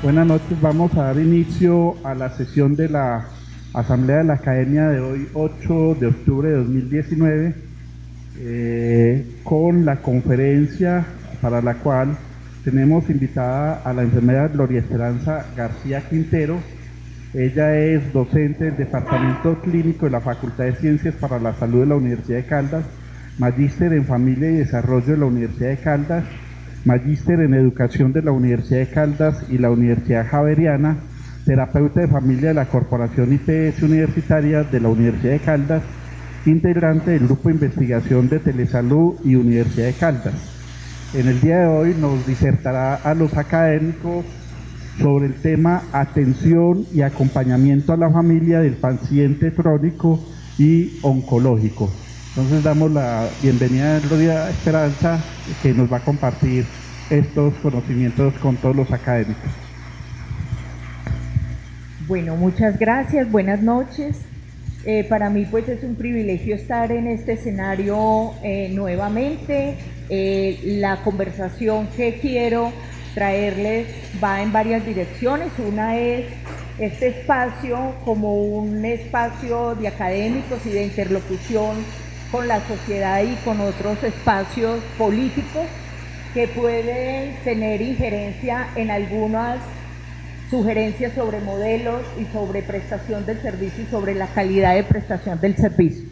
Buenas noches, vamos a dar inicio a la sesión de la Asamblea de la Academia de hoy, 8 de octubre de 2019, con la conferencia para la cual tenemos invitada a la enfermera Gloria Esperanza García Quintero. Ella es docente del Departamento Clínico de la Facultad de Ciencias para la Salud de la Universidad de Caldas, magíster en Familia y Desarrollo de la Universidad de Caldas, magíster en Educación de la Universidad de Caldas y la Universidad Javeriana, terapeuta de familia de la Corporación IPS Universitaria de la Universidad de Caldas, integrante del Grupo de Investigación de Telesalud y Universidad de Caldas. En el día de hoy nos disertará a los académicos sobre el tema atención y acompañamiento a la familia del paciente crónico y oncológico. Entonces damos la bienvenida a Gloria Esperanza, que nos va a compartir estos conocimientos con todos los académicos. Bueno, muchas gracias, buenas noches. Para mí pues es un privilegio estar en este escenario nuevamente. La conversación que quiero traerles va en varias direcciones. Una es este espacio como un espacio de académicos y de interlocución con la sociedad y con otros espacios políticos que pueden tener injerencia en algunas sugerencias sobre modelos y sobre prestación del servicio y sobre la calidad de prestación del servicio.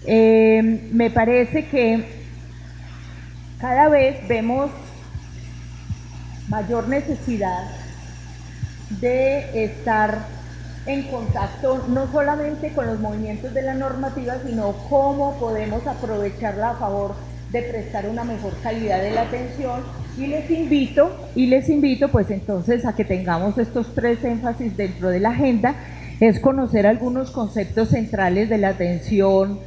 Me parece que cada vez vemos mayor necesidad de estar en contacto no solamente con los movimientos de la normativa, sino cómo podemos aprovecharla a favor de prestar una mejor calidad de la atención. Y les invito pues entonces a que tengamos estos tres énfasis dentro de la agenda. Es conocer algunos conceptos centrales de la atención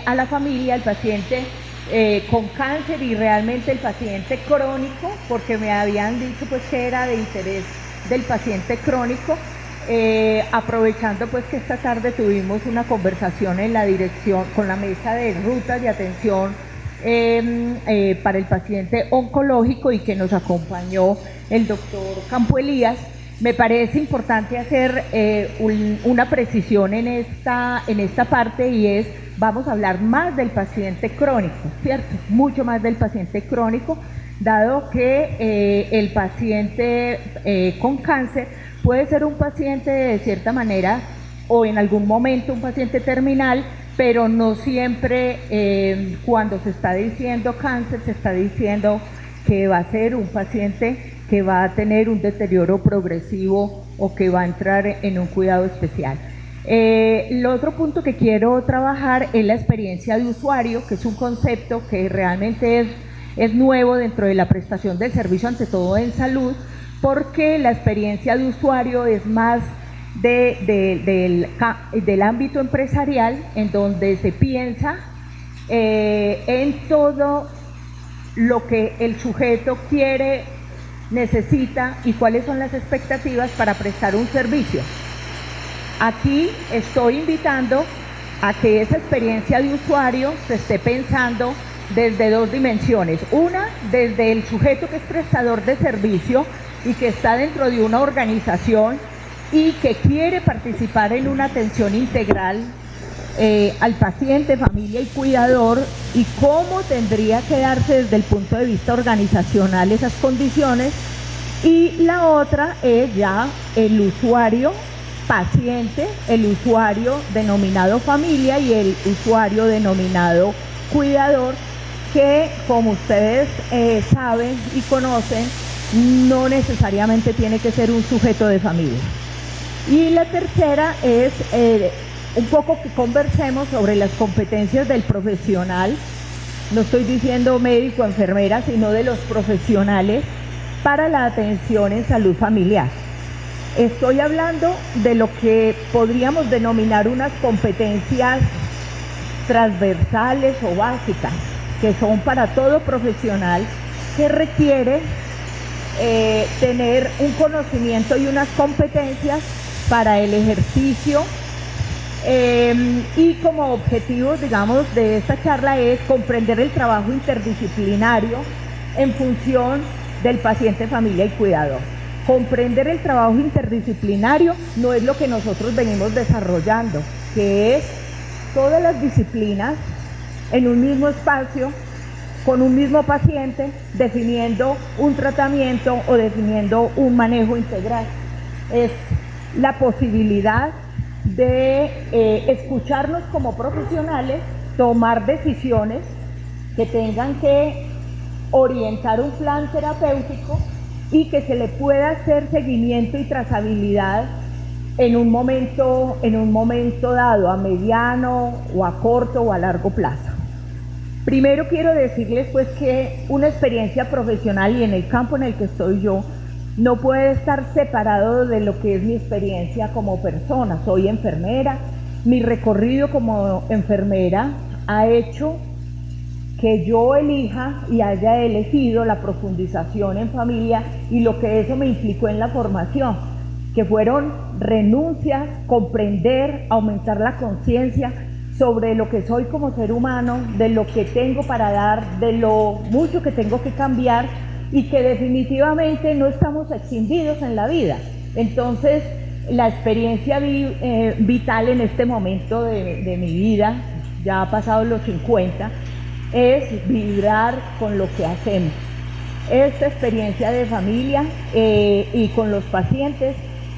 a la familia, al paciente con cáncer y realmente el paciente crónico, porque me habían dicho pues que era de interés del paciente crónico. Aprovechando pues que esta tarde tuvimos una conversación en la dirección con la mesa de rutas de atención para el paciente oncológico y que nos acompañó el doctor Campo Elías, me parece importante hacer una precisión en esta parte, y es: vamos a hablar más del paciente crónico, ¿cierto? Mucho más del paciente crónico, dado que el paciente con cáncer puede ser un paciente de cierta manera o en algún momento un paciente terminal, pero no siempre cuando se está diciendo cáncer se está diciendo que va a ser un paciente que va a tener un deterioro progresivo o que va a entrar en un cuidado especial. El otro punto que quiero trabajar es la experiencia de usuario, que es un concepto que realmente es nuevo dentro de la prestación del servicio, ante todo en salud, porque la experiencia de usuario es más del ámbito empresarial, en donde se piensa en todo lo que el sujeto quiere, necesita y cuáles son las expectativas para prestar un servicio. Aquí estoy invitando a que esa experiencia de usuario se esté pensando desde dos dimensiones. Una, desde el sujeto que es prestador de servicio y que está dentro de una organización y que quiere participar en una atención integral al paciente, familia y cuidador, y cómo tendría que darse desde el punto de vista organizacional esas condiciones. Y la otra es ya el usuario paciente, el usuario denominado familia y el usuario denominado cuidador, que como ustedes saben y conocen, no necesariamente tiene que ser un sujeto de familia. Y la tercera es un poco que conversemos sobre las competencias del profesional, no estoy diciendo médico, enfermera, sino de los profesionales para la atención en salud familiar. Estoy hablando de lo que podríamos denominar unas competencias transversales o básicas, que son para todo profesional que requiere tener un conocimiento y unas competencias para el ejercicio, y como objetivos, digamos, de esta charla es comprender el trabajo interdisciplinario en función del paciente, familia y cuidador. Comprender el trabajo interdisciplinario no es lo que nosotros venimos desarrollando, que es todas las disciplinas en un mismo espacio, con un mismo paciente, definiendo un tratamiento o definiendo un manejo integral. Es la posibilidad de escucharnos como profesionales, tomar decisiones que tengan que orientar un plan terapéutico y que se le pueda hacer seguimiento y trazabilidad en un momento dado, a mediano o a corto o a largo plazo. Primero quiero decirles pues que una experiencia profesional y en el campo en el que estoy yo no puede estar separado de lo que es mi experiencia como persona. Soy enfermera, mi recorrido como enfermera ha hecho que yo elija y haya elegido la profundización en familia y lo que eso me implicó en la formación, que fueron renuncias, comprender, aumentar la conciencia sobre lo que soy como ser humano, de lo que tengo para dar, de lo mucho que tengo que cambiar y que definitivamente no estamos extinguidos en la vida. Entonces, la experiencia vital en este momento de mi vida, ya ha pasado los 50, es vibrar con lo que hacemos. Esta experiencia de familia y con los pacientes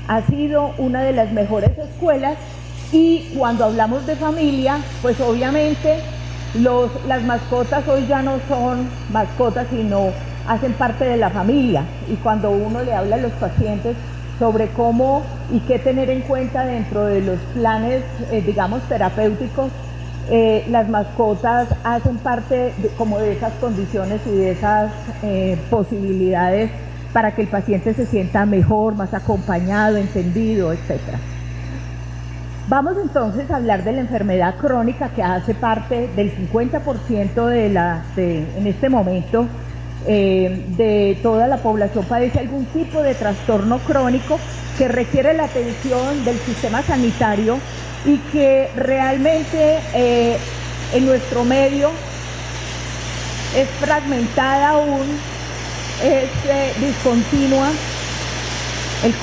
ha sido una de las mejores escuelas, y cuando hablamos de familia, pues obviamente las mascotas hoy ya no son mascotas, sino hacen parte de la familia, y cuando uno le habla a los pacientes sobre cómo y qué tener en cuenta dentro de los planes, digamos, terapéuticos, las mascotas hacen parte como de esas condiciones y de esas posibilidades para que el paciente se sienta mejor, más acompañado, entendido, etc. Vamos entonces a hablar de la enfermedad crónica, que hace parte del 50% en este momento de toda la población padece algún tipo de trastorno crónico que requiere la atención del sistema sanitario y que realmente en nuestro medio es fragmentada aún, es discontinua. El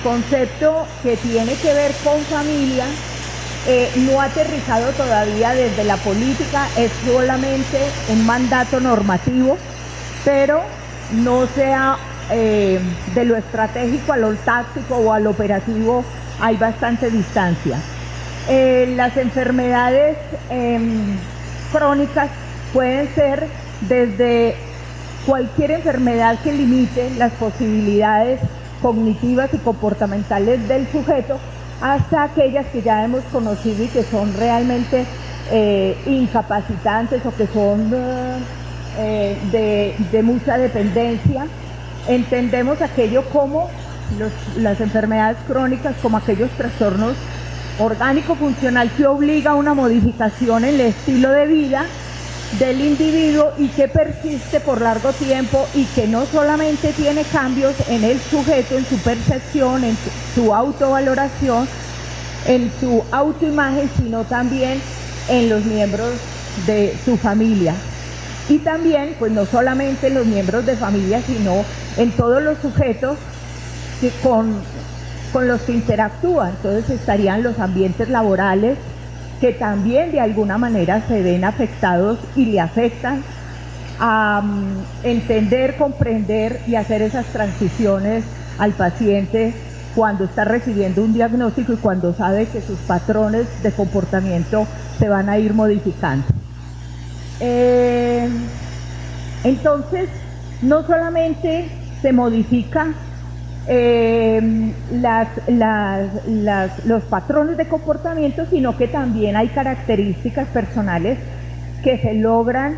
concepto que tiene que ver con familia no ha aterrizado todavía desde la política, es solamente un mandato normativo, pero no sea de lo estratégico a lo táctico o a lo operativo, hay bastante distancia. Las enfermedades crónicas pueden ser desde cualquier enfermedad que limite las posibilidades cognitivas y comportamentales del sujeto, hasta aquellas que ya hemos conocido y que son realmente incapacitantes o que son de mucha dependencia. Entendemos aquello como las enfermedades crónicas como aquellos trastornos orgánico-funcional que obliga a una modificación en el estilo de vida del individuo y que persiste por largo tiempo y que no solamente tiene cambios en el sujeto, en su percepción, en su autovaloración, en su autoimagen, sino también en los miembros de su familia. Y también, pues no solamente en los miembros de familia, sino en todos los sujetos que con los que interactúa. Entonces estarían los ambientes laborales, que también de alguna manera se ven afectados y le afectan a entender, comprender y hacer esas transiciones al paciente cuando está recibiendo un diagnóstico y cuando sabe que sus patrones de comportamiento se van a ir modificando. Entonces, no solamente se modifica los patrones de comportamiento, sino que también hay características personales que se logran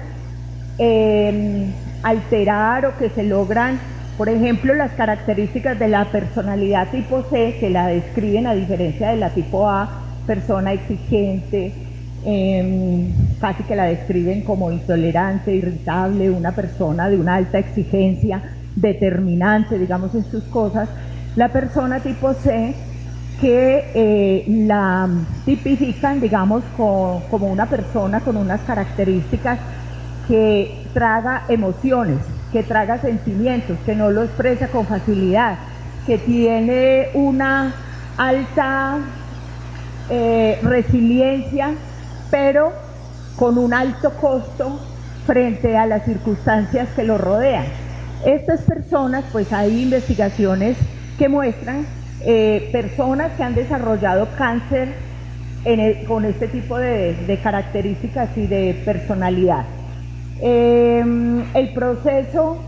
alterar o que se logran, por ejemplo, las características de la personalidad tipo C, que la describen a diferencia de la tipo A, persona exigente, casi que la describen como intolerante, irritable, una persona de una alta exigencia, determinante, digamos, en sus cosas. La persona tipo C, que la tipifican, digamos, como una persona con unas características que traga emociones, que traga sentimientos, que no lo expresa con facilidad, que tiene una alta resiliencia, pero con un alto costo frente a las circunstancias que lo rodean. Estas personas, pues hay investigaciones que muestran personas que han desarrollado cáncer con este tipo de características y de personalidad. El proceso,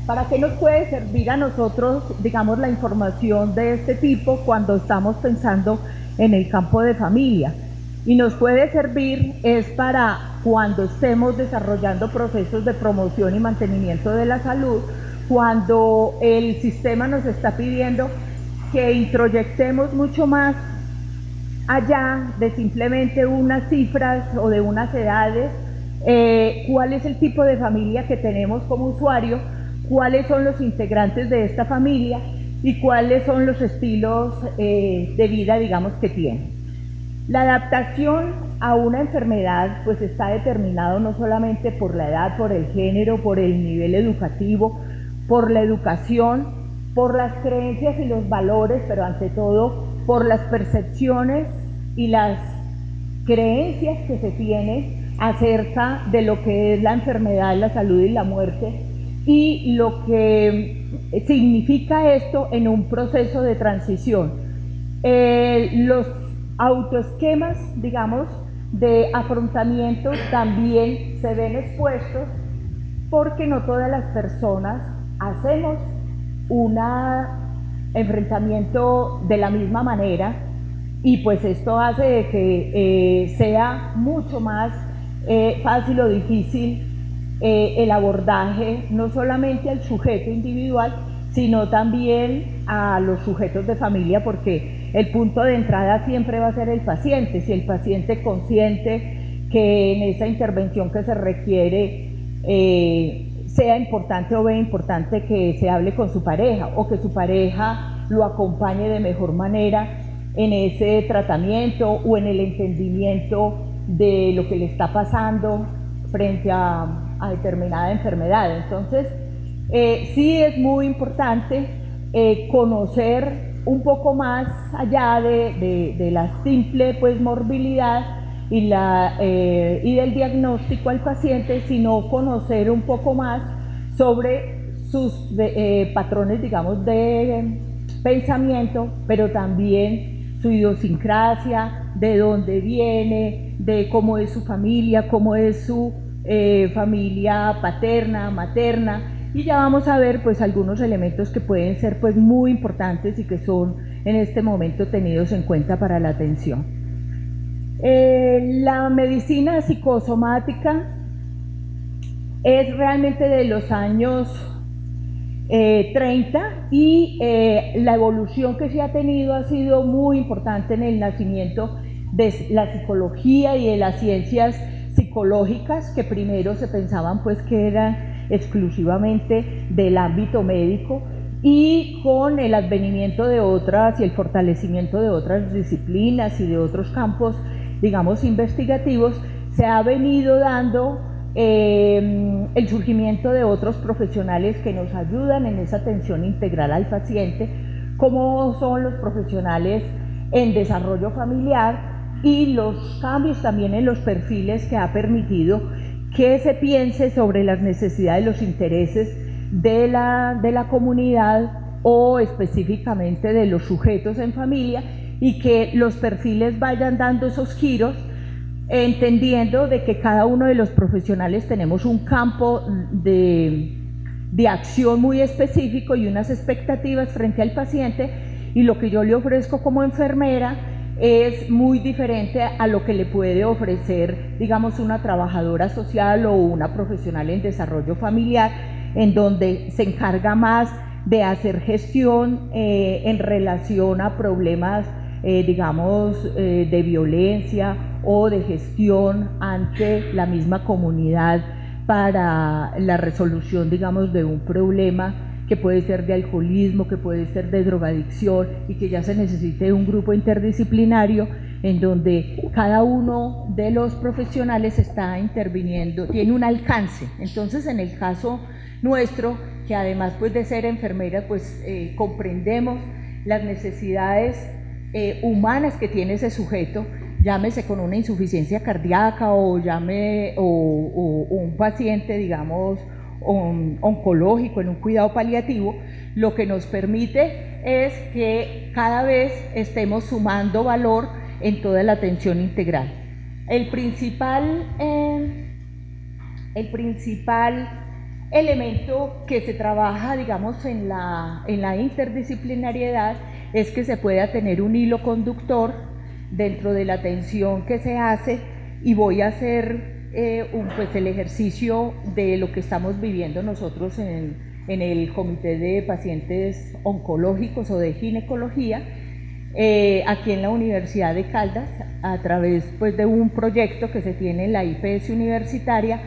¿para qué nos puede servir a nosotros, digamos, la información de este tipo cuando estamos pensando en el campo de familia? Y nos puede servir es para cuando estemos desarrollando procesos de promoción y mantenimiento de la salud, cuando el sistema nos está pidiendo que introyectemos mucho más allá de simplemente unas cifras o de unas edades, cuál es el tipo de familia que tenemos como usuario, cuáles son los integrantes de esta familia y cuáles son los estilos de vida, digamos, que tienen. La adaptación a una enfermedad pues está determinado no solamente por la edad, por el género, por el nivel educativo, por la educación, por las creencias y los valores, pero ante todo por las percepciones y las creencias que se tienen acerca de lo que es la enfermedad, la salud y la muerte, y lo que significa esto en un proceso de transición. Los autoesquemas, digamos, de afrontamiento también se ven expuestos porque no todas las personas hacemos un enfrentamiento de la misma manera, y pues esto hace de que sea mucho más fácil o difícil el abordaje no solamente al sujeto individual, sino también a los sujetos de familia, porque el punto de entrada siempre va a ser el paciente. Si el paciente consciente que en esa intervención que se requiere sea importante o ve importante que se hable con su pareja, o que su pareja lo acompañe de mejor manera en ese tratamiento o en el entendimiento de lo que le está pasando frente a determinada enfermedad. Entonces, sí es muy importante conocer un poco más allá de la simple pues morbilidad y del diagnóstico al paciente, sino conocer un poco más sobre sus patrones, digamos, de pensamiento, pero también su idiosincrasia, de dónde viene, de cómo es su familia, cómo es su familia paterna, materna, y ya vamos a ver pues algunos elementos que pueden ser pues muy importantes y que son en este momento tenidos en cuenta para la atención. La medicina psicosomática es realmente de los años 30 y la evolución que se ha tenido ha sido muy importante en el nacimiento de la psicología y de las ciencias psicológicas, que primero se pensaban pues que eran exclusivamente del ámbito médico, y con el advenimiento de otras y el fortalecimiento de otras disciplinas y de otros campos, digamos, investigativos, se ha venido dando el surgimiento de otros profesionales que nos ayudan en esa atención integral al paciente, como son los profesionales en desarrollo familiar, y los cambios también en los perfiles que ha permitido que se piense sobre las necesidades, los intereses de la comunidad o específicamente de los sujetos en familia, y que los perfiles vayan dando esos giros, entendiendo de que cada uno de los profesionales tenemos un campo de acción muy específico y unas expectativas frente al paciente, y lo que yo le ofrezco como enfermera es muy diferente a lo que le puede ofrecer, digamos, una trabajadora social o una profesional en desarrollo familiar, en donde se encarga más de hacer gestión en relación a problemas, digamos, de violencia o de gestión ante la misma comunidad para la resolución, digamos, de un problema que puede ser de alcoholismo, que puede ser de drogadicción, y que ya se necesite un grupo interdisciplinario en donde cada uno de los profesionales está interviniendo, tiene un alcance. Entonces, en el caso nuestro, que además pues de ser enfermeras, pues comprendemos las necesidades humanas que tiene ese sujeto, llámese con una insuficiencia cardíaca o un paciente, digamos, oncológico en un cuidado paliativo, lo que nos permite es que cada vez estemos sumando valor en toda la atención integral. El principal elemento que se trabaja, digamos, en la interdisciplinariedad es que se pueda tener un hilo conductor dentro de la atención que se hace, y voy a hacer pues el ejercicio de lo que estamos viviendo nosotros en el Comité de Pacientes Oncológicos o de Ginecología, aquí en la Universidad de Caldas, a través pues de un proyecto que se tiene en la IPS universitaria,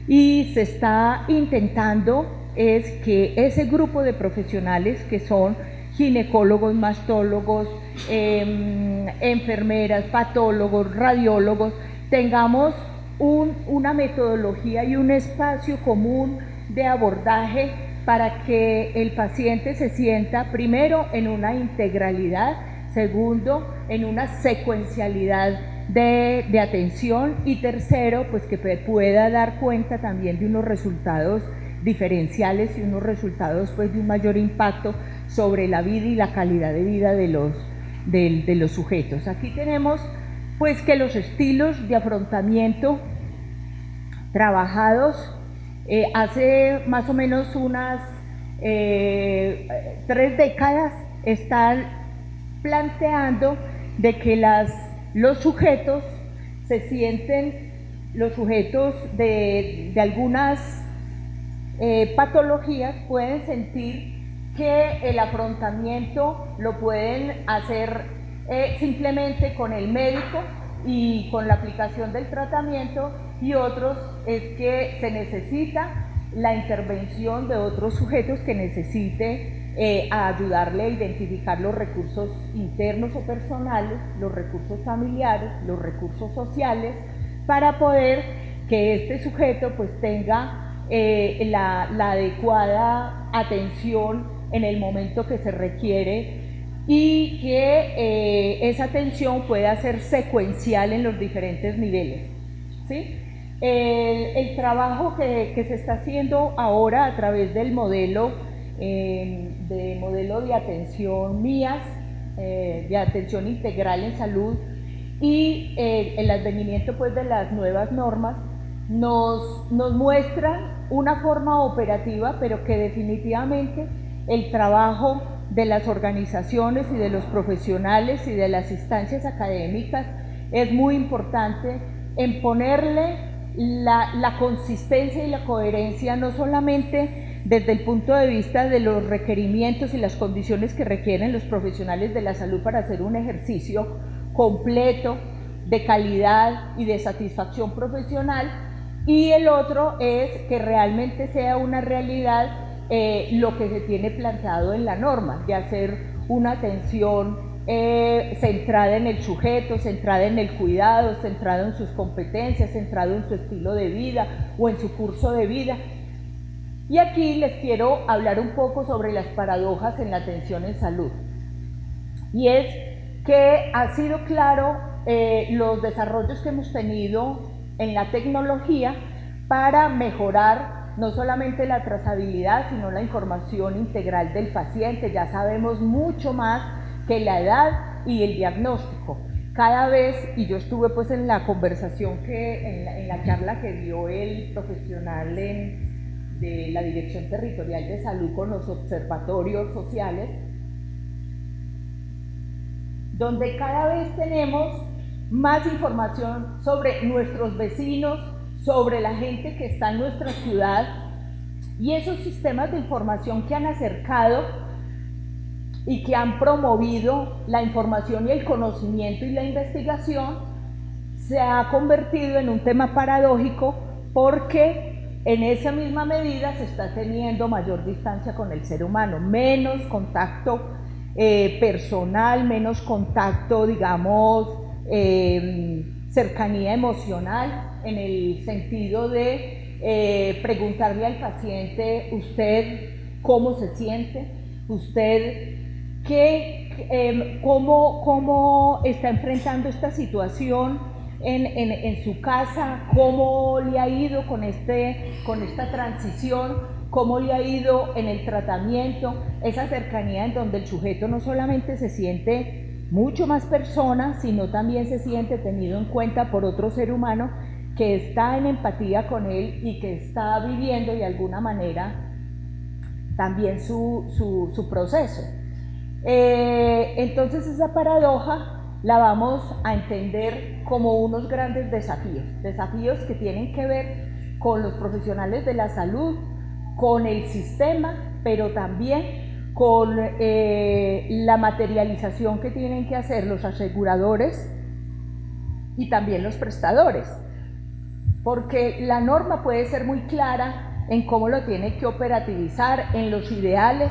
y se está intentando es que ese grupo de profesionales que son ginecólogos, mastólogos, enfermeras, patólogos, radiólogos, tengamos una metodología y un espacio común de abordaje para que el paciente se sienta, primero, en una integralidad, segundo, en una secuencialidad de atención, y tercero, pues que pueda dar cuenta también de unos resultados diferenciales y unos resultados pues de un mayor impacto sobre la vida y la calidad de vida de los sujetos. Aquí tenemos pues que los estilos de afrontamiento trabajados hace más o menos unas 3 décadas están planteando de que los sujetos se sienten, los sujetos de algunas patologías pueden sentir que el afrontamiento lo pueden hacer simplemente con el médico y con la aplicación del tratamiento, y otros es que se necesita la intervención de otros sujetos que necesite ayudarle a identificar los recursos internos o personales, los recursos familiares, los recursos sociales, para poder que este sujeto pues tenga la adecuada atención en el momento que se requiere, y que esa atención pueda ser secuencial en los diferentes niveles, ¿sí? El trabajo que se está haciendo ahora a través del modelo de atención MIAS, de atención integral en salud, y el advenimiento pues de las nuevas normas nos muestran una forma operativa, pero que definitivamente el trabajo de las organizaciones y de los profesionales y de las instancias académicas es muy importante en ponerle la consistencia y la coherencia, no solamente desde el punto de vista de los requerimientos y las condiciones que requieren los profesionales de la salud para hacer un ejercicio completo de calidad y de satisfacción profesional, y el otro es que realmente sea una realidad lo que se tiene planteado en la norma, de hacer una atención centrada en el sujeto, centrada en el cuidado, centrada en sus competencias, centrado en su estilo de vida o en su curso de vida. Y aquí les quiero hablar un poco sobre las paradojas en la atención en salud. Y es que ha sido claro los desarrollos que hemos tenido en la tecnología para mejorar no solamente la trazabilidad, sino la información integral del paciente. Ya sabemos mucho más que la edad y el diagnóstico. Cada vez, y yo estuve pues en la conversación en la charla que dio el profesional de la Dirección Territorial de Salud con los observatorios sociales, donde cada vez tenemos más información sobre nuestros vecinos, sobre la gente que está en nuestra ciudad, y esos sistemas de información que han acercado y que han promovido la información y el conocimiento y la investigación se ha convertido en un tema paradójico, porque en esa misma medida se está teniendo mayor distancia con el ser humano, menos contacto personal, menos contacto, digamos, cercanía emocional, en el sentido de preguntarle al paciente, usted cómo se siente, usted cómo está enfrentando esta situación en su casa, cómo le ha ido con esta transición, cómo le ha ido en el tratamiento, esa cercanía en donde el sujeto no solamente se siente mucho más persona, sino también se siente tenido en cuenta por otro ser humano que está en empatía con él y que está viviendo de alguna manera también su proceso. Entonces esa paradoja la vamos a entender como unos grandes desafíos que tienen que ver con los profesionales de la salud, con el sistema, pero también con la materialización que tienen que hacer los aseguradores y también los prestadores, porque la norma puede ser muy clara en cómo lo tiene que operativizar, en los ideales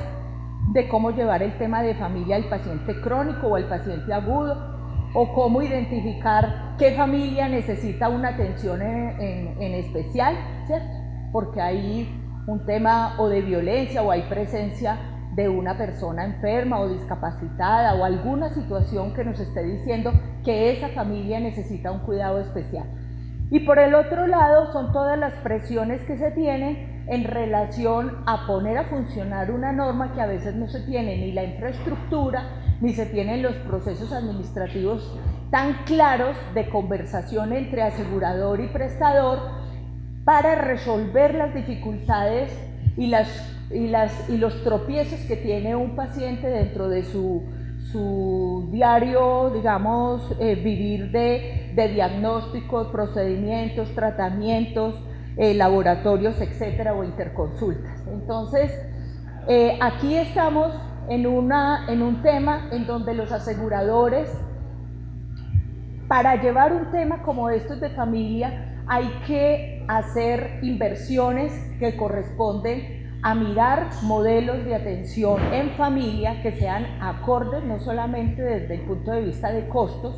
de cómo llevar el tema de familia al paciente crónico o al paciente agudo, o cómo identificar qué familia necesita una atención en especial, ¿cierto? Porque hay un tema o de violencia o hay presencia de una persona enferma o discapacitada o alguna situación que nos esté diciendo que esa familia necesita un cuidado especial. Y por el otro lado son todas las presiones que se tienen en relación a poner a funcionar una norma que a veces no se tiene ni la infraestructura, ni se tienen los procesos administrativos tan claros de conversación entre asegurador y prestador para resolver las dificultades y los tropiezos que tiene un paciente dentro de su diario, digamos, vivir de diagnósticos, procedimientos, tratamientos, laboratorios, etcétera, o interconsultas. Entonces, aquí estamos en un tema en donde los aseguradores, para llevar un tema como estos de familia, hay que hacer inversiones que corresponden a mirar modelos de atención en familia que sean acordes no solamente desde el punto de vista de costos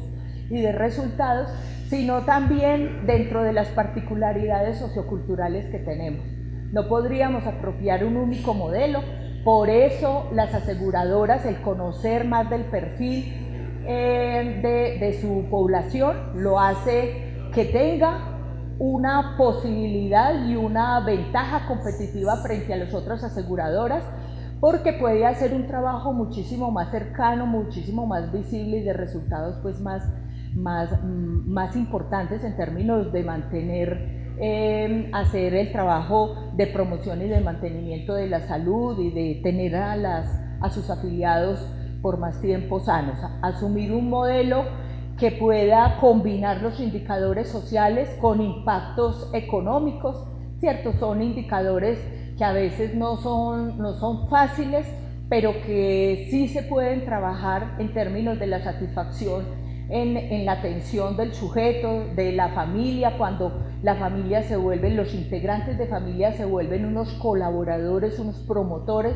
y de resultados, sino también dentro de las particularidades socioculturales que tenemos. No podríamos apropiar un único modelo, por eso las aseguradoras, el conocer más del perfil de su población, lo hace que tenga una posibilidad y una ventaja competitiva frente a las otras aseguradoras, porque puede hacer un trabajo muchísimo más cercano, muchísimo más visible y de resultados pues más importantes en términos de mantener, hacer el trabajo de promoción y de mantenimiento de la salud y de tener a sus afiliados por más tiempo sanos. Asumir un modelo que pueda combinar los indicadores sociales con impactos económicos, ¿cierto? Son indicadores que a veces no son fáciles, pero que sí se pueden trabajar en términos de la satisfacción en la atención del sujeto, de la familia, cuando la familia se vuelven, los integrantes de familia se vuelven unos colaboradores, unos promotores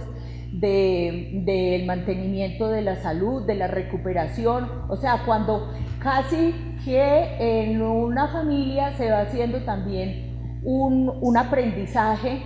del mantenimiento de la salud, de la recuperación, o sea, cuando casi que en una familia se va haciendo también un aprendizaje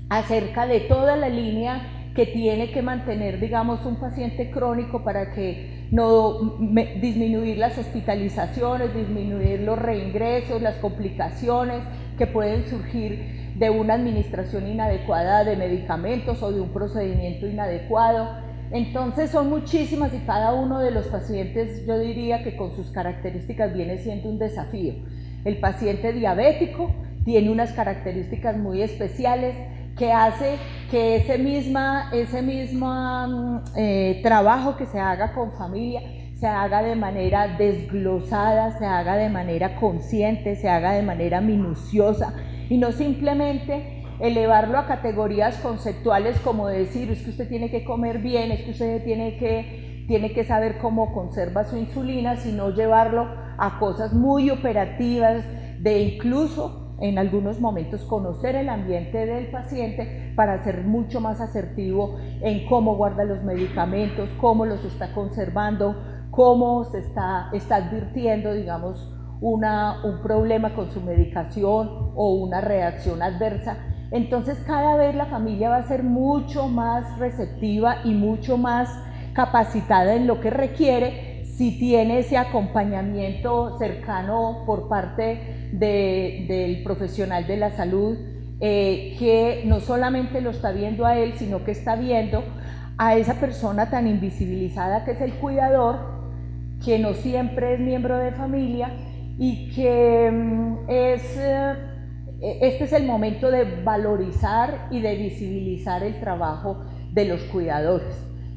acerca de toda la línea que tiene que mantener, digamos, un paciente crónico para que no disminuir las hospitalizaciones, disminuir los reingresos, las complicaciones que pueden surgir de una administración inadecuada de medicamentos o de un procedimiento inadecuado. Entonces son muchísimas y cada uno de los pacientes, yo diría que con sus características viene siendo un desafío. El paciente diabético tiene unas características muy especiales que hace que ese mismo trabajo que se haga con familia se haga de manera desglosada, se haga de manera consciente, se haga de manera minuciosa y no simplemente elevarlo a categorías conceptuales como decir es que usted tiene que comer bien, es que usted tiene que saber cómo conserva su insulina, sino llevarlo a cosas muy operativas de incluso en algunos momentos conocer el ambiente del paciente para ser mucho más asertivo en cómo guarda los medicamentos, cómo los está conservando, cómo se está advirtiendo, digamos, un problema con su medicación o una reacción adversa. Entonces cada vez la familia va a ser mucho más receptiva y mucho más capacitada en lo que requiere si tiene ese acompañamiento cercano por parte del profesional de la salud, que no solamente lo está viendo a él, sino que está viendo a esa persona tan invisibilizada que es el cuidador, que no siempre es miembro de familia y que este es el momento de valorizar y de visibilizar el trabajo de los cuidadores,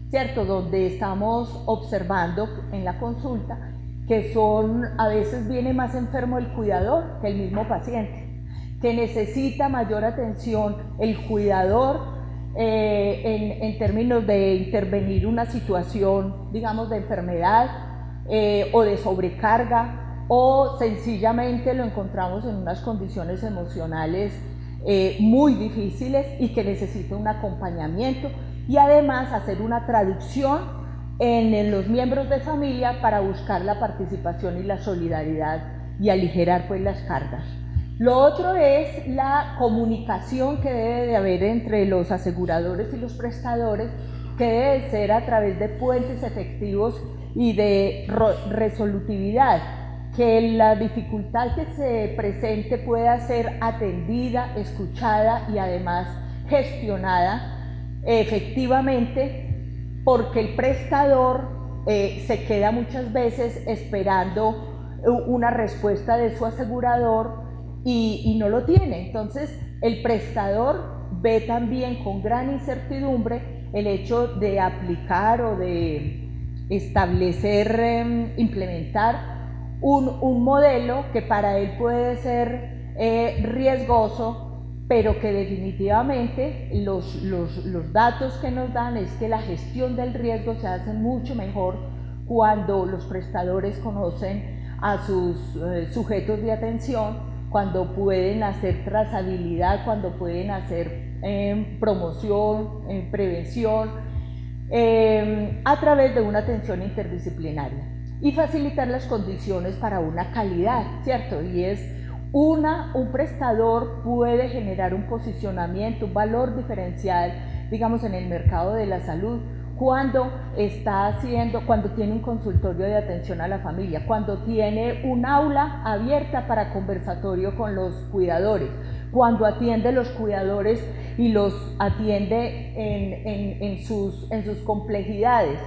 ¿cierto? Donde estamos observando en la consulta que a veces viene más enfermo el cuidador que el mismo paciente, que necesita mayor atención el cuidador en términos de intervenir una situación, digamos, de enfermedad o de sobrecarga, o sencillamente lo encontramos en unas condiciones emocionales muy difíciles y que necesita un acompañamiento y además hacer una traducción en los miembros de familia para buscar la participación y la solidaridad y aligerar pues las cargas. Lo otro es la comunicación que debe de haber entre los aseguradores y los prestadores, que debe de ser a través de puentes efectivos y de resolutividad, que la dificultad que se presente pueda ser atendida, escuchada y además gestionada efectivamente, porque el prestador se queda muchas veces esperando una respuesta de su asegurador y no lo tiene. Entonces el prestador ve también con gran incertidumbre el hecho de aplicar o de establecer, implementar un modelo que para él puede ser riesgoso, pero que definitivamente los datos que nos dan es que la gestión del riesgo se hace mucho mejor cuando los prestadores conocen a sus sujetos de atención, cuando pueden hacer trazabilidad, cuando pueden hacer promoción, prevención, a través de una atención interdisciplinaria y facilitar las condiciones para una calidad, ¿cierto? Y es un prestador puede generar un posicionamiento, un valor diferencial, digamos, en el mercado de la salud cuando tiene un consultorio de atención a la familia, cuando tiene un aula abierta para conversatorio con los cuidadores, cuando atiende los cuidadores y los atiende en sus complejidades.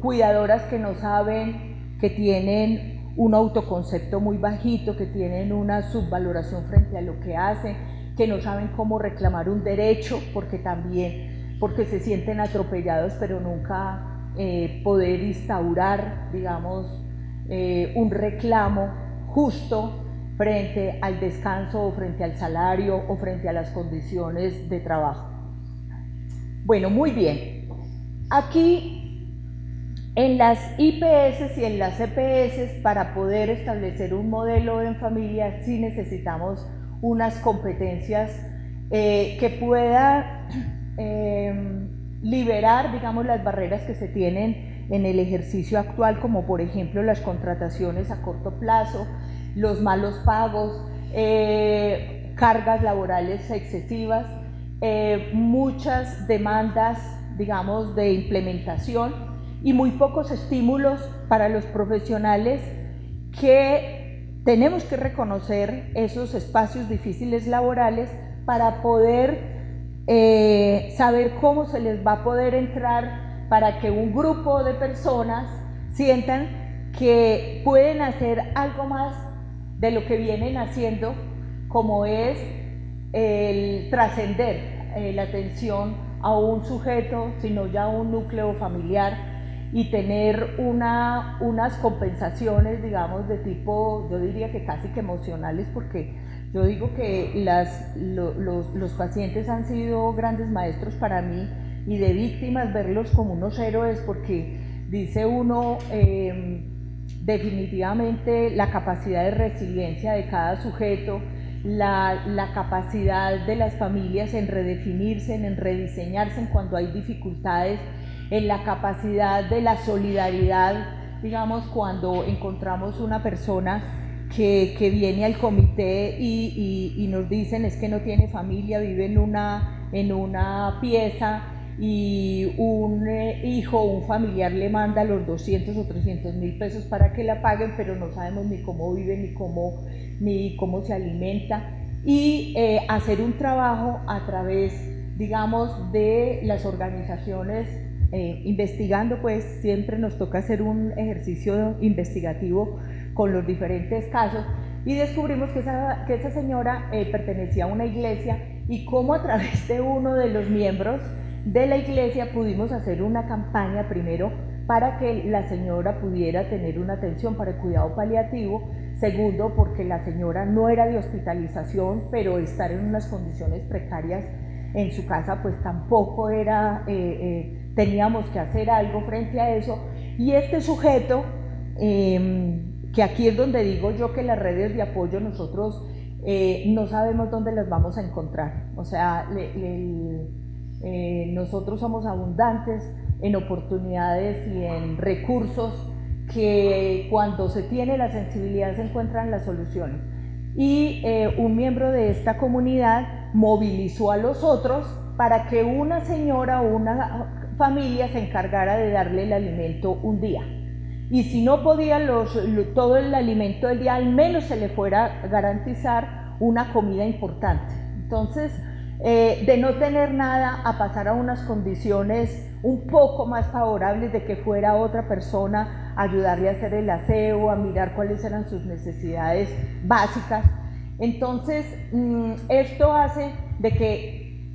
Cuidadoras que no saben, que tienen un autoconcepto muy bajito, que tienen una subvaloración frente a lo que hacen, que no saben cómo reclamar un derecho, porque se sienten atropellados, pero nunca poder instaurar, digamos, un reclamo justo frente al descanso o frente al salario o frente a las condiciones de trabajo. Bueno, muy bien. Aquí en las IPS y en las EPS, para poder establecer un modelo en familia, sí necesitamos unas competencias que puedan liberar, digamos, las barreras que se tienen en el ejercicio actual, como por ejemplo las contrataciones a corto plazo, los malos pagos, cargas laborales excesivas, muchas demandas, digamos, de implementación y muy pocos estímulos para los profesionales, que tenemos que reconocer esos espacios difíciles laborales para poder saber cómo se les va a poder entrar, para que un grupo de personas sientan que pueden hacer algo más de lo que vienen haciendo, como es el trascender la atención a un sujeto, sino ya a un núcleo familiar, y tener unas compensaciones, digamos, de tipo, yo diría que casi que emocionales, porque yo digo que los pacientes han sido grandes maestros para mí, y de víctimas verlos como unos héroes, porque dice uno definitivamente la capacidad de resiliencia de cada sujeto, la capacidad de las familias en redefinirse, en rediseñarse cuando hay dificultades, en la capacidad de la solidaridad, digamos, cuando encontramos una persona que viene al comité y nos dicen es que no tiene familia, vive en una pieza y un hijo o un familiar le manda los 200 o 300 mil pesos para que la paguen, pero no sabemos ni cómo vive ni cómo se alimenta, y hacer un trabajo a través, digamos, de las organizaciones, investigando, pues siempre nos toca hacer un ejercicio investigativo con los diferentes casos, y descubrimos que esa señora pertenecía a una iglesia, y cómo a través de uno de los miembros de la iglesia pudimos hacer una campaña, primero para que la señora pudiera tener una atención para el cuidado paliativo, segundo porque la señora no era de hospitalización, pero estar en unas condiciones precarias en su casa pues tampoco era, teníamos que hacer algo frente a eso, y este sujeto, que aquí es donde digo yo que las redes de apoyo nosotros no sabemos dónde las vamos a encontrar, o sea, nosotros somos abundantes en oportunidades y en recursos que cuando se tiene la sensibilidad se encuentran las soluciones. Y un miembro de esta comunidad movilizó a los otros para que una señora o una familia se encargara de darle el alimento un día. Y si no podía todo el alimento del día, al menos se le fuera a garantizar una comida importante. Entonces, de no tener nada a pasar a unas condiciones un poco más favorables, de que fuera otra persona a ayudarle a hacer el aseo, a mirar cuáles eran sus necesidades básicas. Entonces, esto hace de que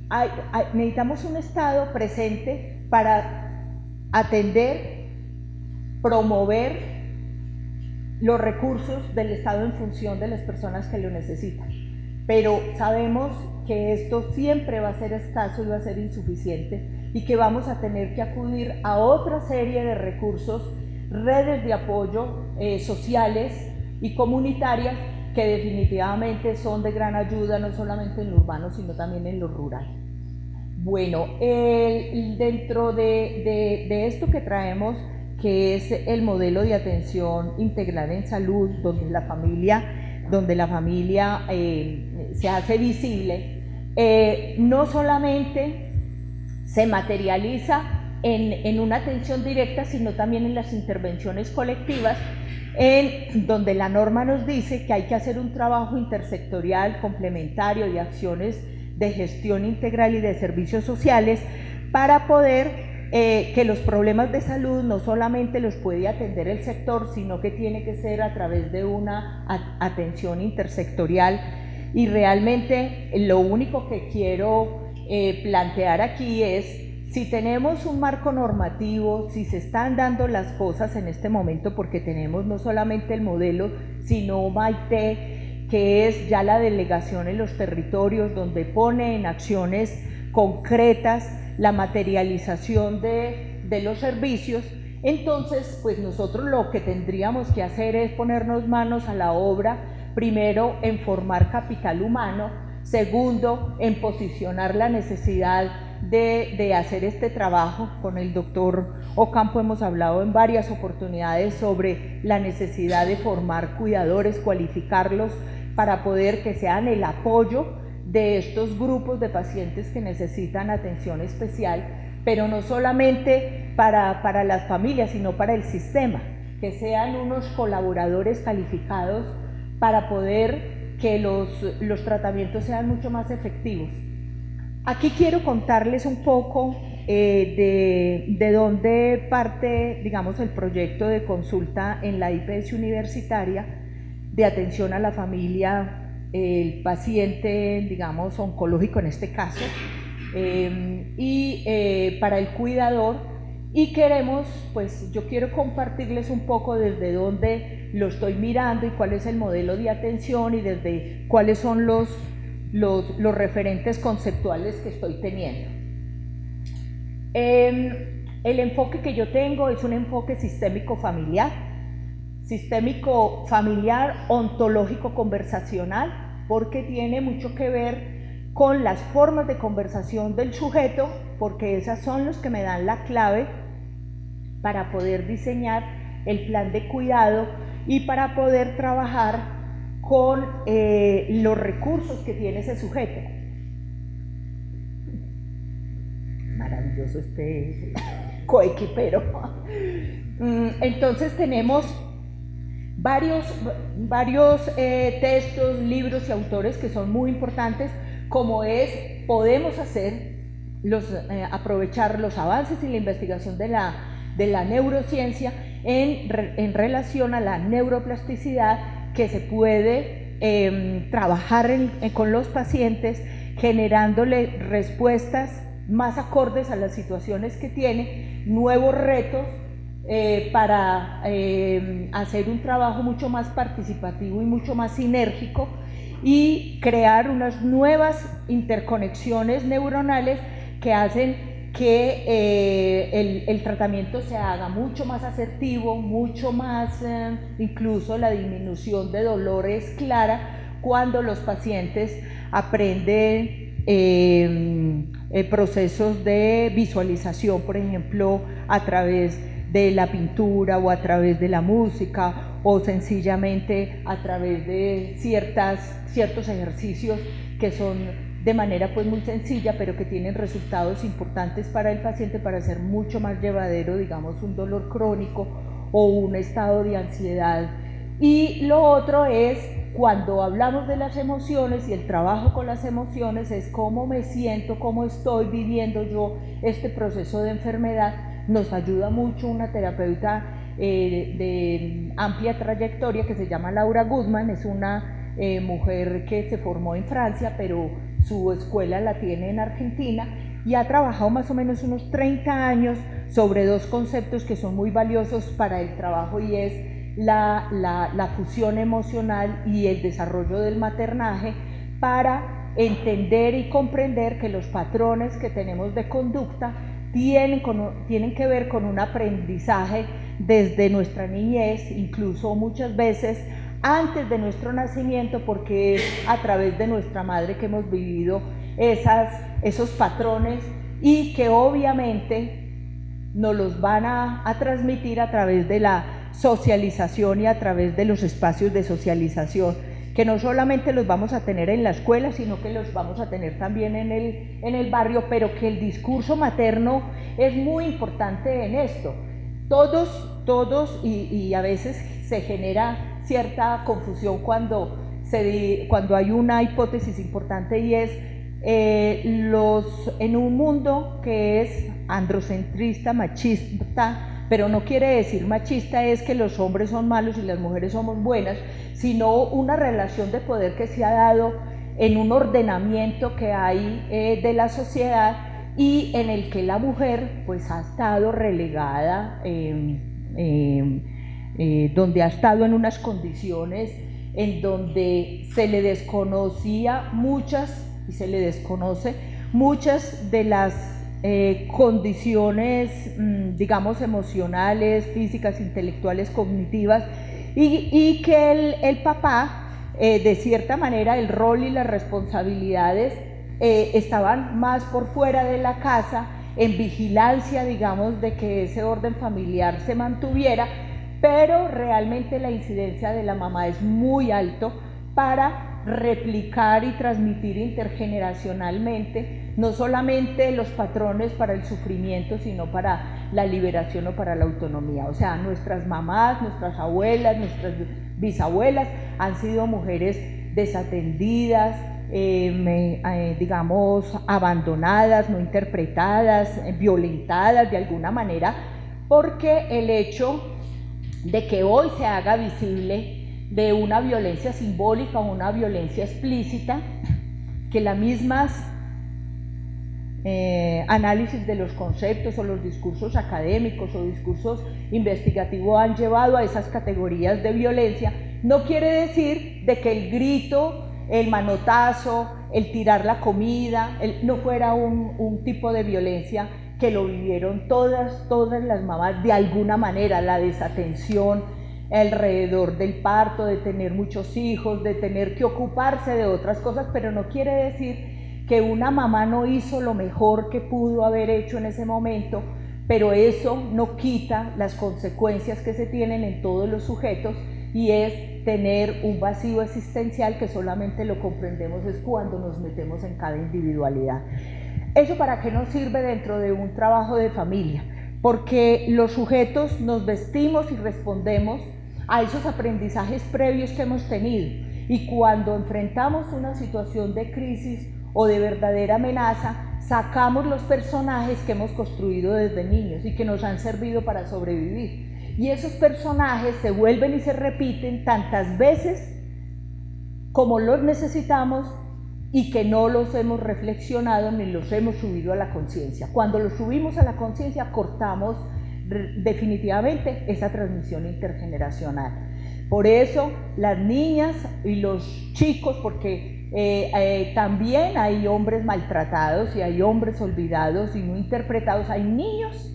necesitamos un Estado presente para atender, promover los recursos del Estado en función de las personas que lo necesitan. Pero sabemos que esto siempre va a ser escaso y va a ser insuficiente, y que vamos a tener que acudir a otra serie de recursos, redes de apoyo sociales y comunitarias, que definitivamente son de gran ayuda, no solamente en lo urbano, sino también en lo rural. Bueno, dentro de esto que traemos, que es el modelo de atención integral en salud, donde la familia se hace visible, no solamente se materializa en una atención directa, sino también en las intervenciones colectivas, en donde la norma nos dice que hay que hacer un trabajo intersectorial complementario de acciones de gestión integral y de servicios sociales para poder que los problemas de salud no solamente los puede atender el sector, sino que tiene que ser a través de una atención intersectorial. Y realmente lo único que quiero plantear aquí es, si tenemos un marco normativo, si se están dando las cosas en este momento, porque tenemos no solamente el modelo, sino Maite, que es ya la delegación en los territorios, donde pone en acciones concretas la materialización de los servicios. Entonces, pues nosotros lo que tendríamos que hacer es ponernos manos a la obra, primero en formar capital humano, segundo en posicionar la necesidad de hacer este trabajo. Con el doctor Ocampo hemos hablado en varias oportunidades sobre la necesidad de formar cuidadores, cualificarlos para poder que sean el apoyo de estos grupos de pacientes que necesitan atención especial, pero no solamente para las familias, sino para el sistema, que sean unos colaboradores calificados para poder que los tratamientos sean mucho más efectivos. Aquí quiero contarles un poco de dónde parte, digamos, el proyecto de consulta en la IPS universitaria de atención a la familia, el paciente, digamos, oncológico en este caso, y para el cuidador, y queremos, pues yo quiero compartirles un poco desde dónde lo estoy mirando y cuál es el modelo de atención y desde cuáles son los referentes conceptuales que estoy teniendo. El enfoque que yo tengo es un enfoque sistémico familiar ontológico conversacional, porque tiene mucho que ver con las formas de conversación del sujeto, porque esas son los que me dan la clave para poder diseñar el plan de cuidado y para poder trabajar con los recursos que tiene ese sujeto. Maravilloso este coequipero. Entonces tenemos varios textos, libros y autores que son muy importantes, como podemos aprovechar los avances y la investigación de la neurociencia en relación a la neuroplasticidad, que se puede trabajar con los pacientes generándole respuestas más acordes a las situaciones que tiene, nuevos retos para hacer un trabajo mucho más participativo y mucho más sinérgico y crear unas nuevas interconexiones neuronales que hacen que el tratamiento se haga mucho más asertivo, mucho más, incluso la disminución de dolor es clara cuando los pacientes aprenden procesos de visualización, por ejemplo, a través de la pintura o a través de la música o sencillamente a través de ciertos ejercicios que son de manera pues muy sencilla, pero que tienen resultados importantes para el paciente para hacer mucho más llevadero, digamos, un dolor crónico o un estado de ansiedad. Y lo otro es, cuando hablamos de las emociones y el trabajo con las emociones, es cómo me siento, cómo estoy viviendo yo este proceso de enfermedad. Nos ayuda mucho una terapeuta de amplia trayectoria que se llama Laura Goodman, es una mujer que se formó en Francia, pero su escuela la tiene en Argentina y ha trabajado más o menos unos 30 años sobre dos conceptos que son muy valiosos para el trabajo, y es la fusión emocional y el desarrollo del maternaje, para entender y comprender que los patrones que tenemos de conducta tienen que ver con un aprendizaje desde nuestra niñez, incluso muchas veces antes de nuestro nacimiento, porque es a través de nuestra madre que hemos vivido esos patrones y que obviamente nos los van a transmitir a través de la socialización y a través de los espacios de socialización, que no solamente los vamos a tener en la escuela, sino que los vamos a tener también en el barrio, pero que el discurso materno es muy importante en esto. Todos, y a veces se genera cierta confusión cuando hay una hipótesis importante, y es en un mundo que es androcentrista, machista, pero no quiere decir machista es que los hombres son malos y las mujeres somos buenas, sino una relación de poder que se ha dado en un ordenamiento que hay de la sociedad, y en el que la mujer pues ha estado relegada, donde ha estado en unas condiciones en donde se le desconocía y se le desconoce muchas de las condiciones, digamos, emocionales, físicas, intelectuales, cognitivas, y que el papá, de cierta manera, el rol y las responsabilidades estaban más por fuera de la casa, en vigilancia, digamos, de que ese orden familiar se mantuviera, pero realmente la incidencia de la mamá es muy alto para replicar y transmitir intergeneracionalmente no solamente los patrones para el sufrimiento, sino para la liberación o para la autonomía. O sea, nuestras mamás, nuestras abuelas, nuestras bisabuelas han sido mujeres desatendidas, digamos, abandonadas, no interpretadas, violentadas de alguna manera, porque el hecho de que hoy se haga visible de una violencia simbólica o una violencia explícita, que las mismas análisis de los conceptos o los discursos académicos o discursos investigativos han llevado a esas categorías de violencia, no quiere decir de que el grito, el manotazo, el tirar la comida, no fuera un tipo de violencia que lo vivieron todas las mamás de alguna manera, la desatención alrededor del parto, de tener muchos hijos, de tener que ocuparse de otras cosas, pero no quiere decir que una mamá no hizo lo mejor que pudo haber hecho en ese momento pero eso no quita las consecuencias que se tienen en todos los sujetos, y es tener un vacío existencial que solamente lo comprendemos es cuando nos metemos en cada individualidad. ¿Eso para qué nos sirve dentro de un trabajo de familia? Porque los sujetos nos vestimos y respondemos a esos aprendizajes previos que hemos tenido, y cuando enfrentamos una situación de crisis o de verdadera amenaza, sacamos los personajes que hemos construido desde niños y que nos han servido para sobrevivir. Y esos personajes se vuelven y se repiten tantas veces como los necesitamos y que no los hemos reflexionado ni los hemos subido a la conciencia. Cuando los subimos a la conciencia, cortamos definitivamente esa transmisión intergeneracional. Por eso las niñas y los chicos, porque también hay hombres maltratados y hay hombres olvidados y no interpretados, hay niños,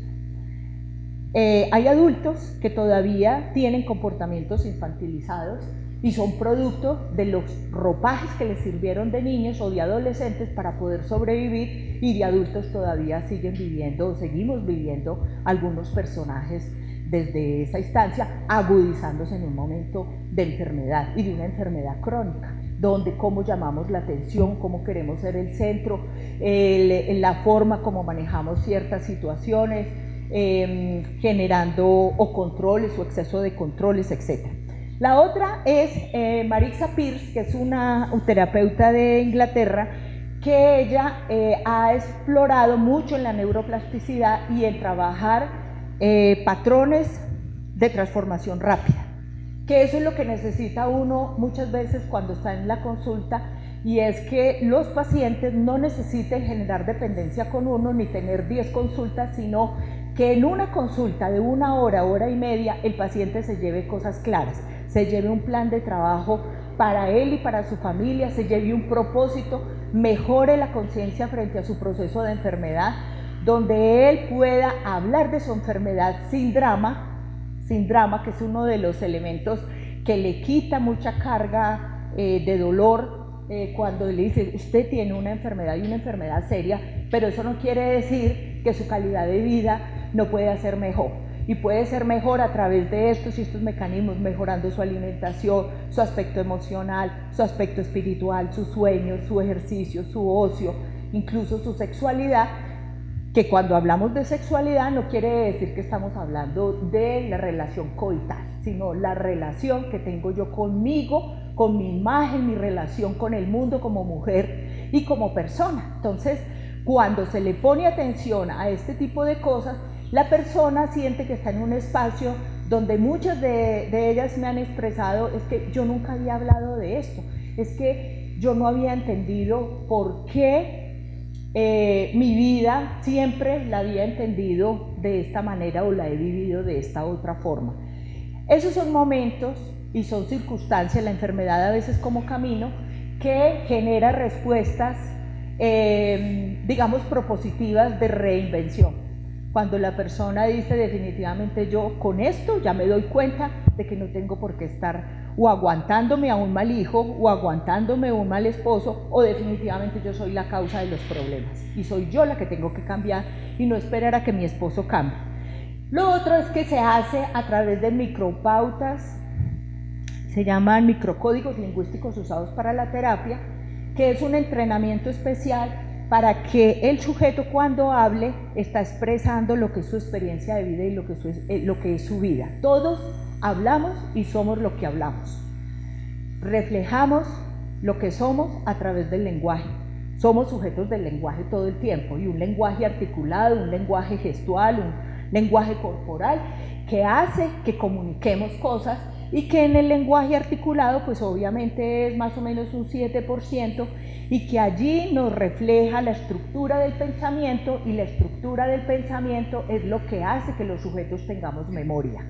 hay adultos que todavía tienen comportamientos infantilizados y son producto de los ropajes que les sirvieron de niños o de adolescentes para poder sobrevivir, y de adultos todavía siguen viviendo o seguimos viviendo algunos personajes desde esa instancia, agudizándose en un momento de enfermedad y de una enfermedad crónica, donde cómo llamamos la atención, cómo queremos ser el centro, la forma como manejamos ciertas situaciones, generando o controles o exceso de controles, etc. La otra es Marisa Peer, que es una terapeuta de Inglaterra, que ella ha explorado mucho en la neuroplasticidad y en trabajar patrones de transformación rápida, que eso es lo que necesita uno muchas veces cuando está en la consulta, y es que los pacientes no necesiten generar dependencia con uno ni tener 10 consultas, sino que en una consulta de 1 hora, hora y media, el paciente se lleve cosas claras, se lleve un plan de trabajo para él y para su familia, se lleve un propósito, mejore la conciencia frente a su proceso de enfermedad, donde él pueda hablar de su enfermedad sin drama, que es uno de los elementos que le quita mucha carga de dolor cuando le dice usted tiene una enfermedad y una enfermedad seria, pero eso no quiere decir que su calidad de vida no puede ser mejor, y puede ser mejor a través de estos y estos mecanismos, mejorando su alimentación, su aspecto emocional, su aspecto espiritual, sus sueños, su ejercicio, su ocio, incluso su sexualidad, que cuando hablamos de sexualidad no quiere decir que estamos hablando de la relación coital, sino la relación que tengo yo conmigo, con mi imagen, mi relación con el mundo como mujer y como persona. Entonces, cuando se le pone atención a este tipo de cosas, la persona siente que está en un espacio donde muchas de ellas me han expresado, es que yo nunca había hablado de esto, es que yo no había entendido por qué mi vida siempre la había entendido de esta manera o la he vivido de esta otra forma. Esos son momentos y son circunstancias, la enfermedad a veces como camino, que genera respuestas, digamos, propositivas de reinvención. Cuando la persona dice definitivamente yo con esto ya me doy cuenta de que no tengo por qué estar o aguantándome a un mal hijo o aguantándome a un mal esposo, o definitivamente yo soy la causa de los problemas y soy yo la que tengo que cambiar y no esperar a que mi esposo cambie. Lo otro es que se hace a través de micropautas, se llaman microcódigos lingüísticos usados para la terapia, que es un entrenamiento especial para que el sujeto cuando hable está expresando lo que es su experiencia de vida y lo que es su vida. Todos hablamos y somos lo que hablamos. Reflejamos lo que somos a través del lenguaje. Somos sujetos del lenguaje todo el tiempo, y un lenguaje articulado, un lenguaje gestual, un lenguaje corporal que hace que comuniquemos cosas, y que en el lenguaje articulado pues obviamente es más o menos un 7%, y que allí nos refleja la estructura del pensamiento, y la estructura del pensamiento es lo que hace que los sujetos tengamos memoria.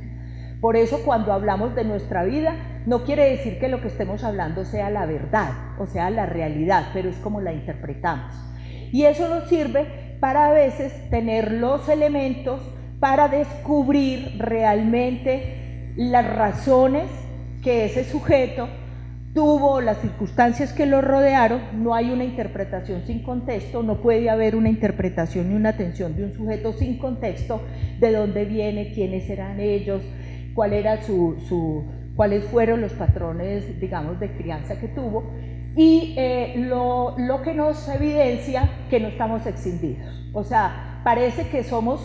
Por eso cuando hablamos de nuestra vida no quiere decir que lo que estemos hablando sea la verdad o sea la realidad, pero es como la interpretamos, y eso nos sirve para a veces tener los elementos para descubrir realmente las razones que ese sujeto tuvo, las circunstancias que lo rodearon, no hay una interpretación sin contexto, no puede haber una interpretación ni una atención de un sujeto sin contexto, de dónde viene, quiénes eran ellos, cuál era cuáles fueron los patrones, digamos, de crianza que tuvo, y lo que nos evidencia que no estamos excindidos. O sea, parece que somos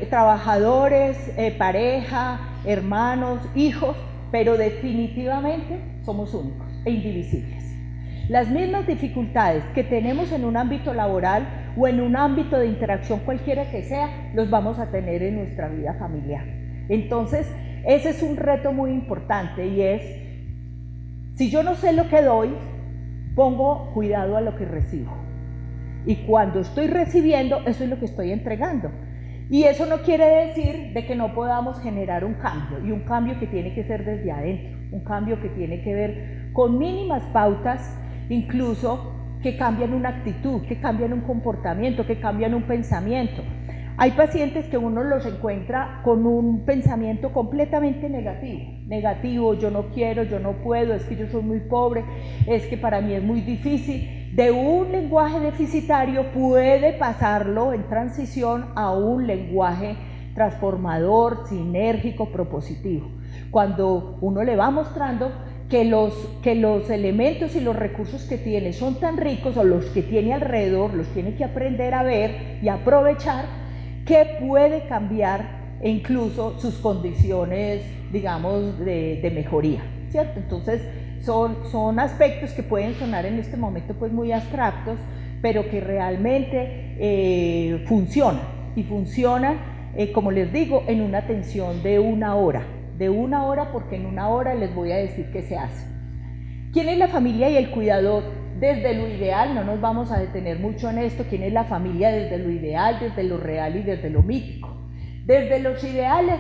trabajadores, pareja, hermanos, hijos, pero definitivamente somos únicos e indivisibles. Las mismas dificultades que tenemos en un ámbito laboral o en un ámbito de interacción cualquiera que sea, los vamos a tener en nuestra vida familiar. Entonces, ese es un reto muy importante y es, si yo no sé lo que doy, pongo cuidado a lo que recibo. Y cuando estoy recibiendo, eso es lo que estoy entregando. Y eso no quiere decir de que no podamos generar un cambio, y un cambio que tiene que ser desde adentro, un cambio que tiene que ver con mínimas pautas, incluso que cambian una actitud, que cambian un comportamiento, que cambian un pensamiento. Hay pacientes que uno los encuentra con un pensamiento completamente negativo, yo no quiero, yo no puedo, es que yo soy muy pobre, es que para mí es muy difícil. De un lenguaje deficitario puede pasarlo en transición a un lenguaje transformador, sinérgico, propositivo. Cuando uno le va mostrando que los elementos y los recursos que tiene son tan ricos, o los que tiene alrededor los tiene que aprender a ver y aprovechar, que puede cambiar incluso sus condiciones, digamos, de mejoría, ¿cierto? Entonces, son aspectos que pueden sonar en este momento pues muy abstractos, pero que realmente funcionan, y funcionan, como les digo, en una atención de una hora, porque en una hora les voy a decir qué se hace. ¿Quién es la familia y el cuidador? Desde lo ideal, no nos vamos a detener mucho en esto, ¿quién es la familia desde lo ideal, desde lo real y desde lo mítico? Desde los ideales,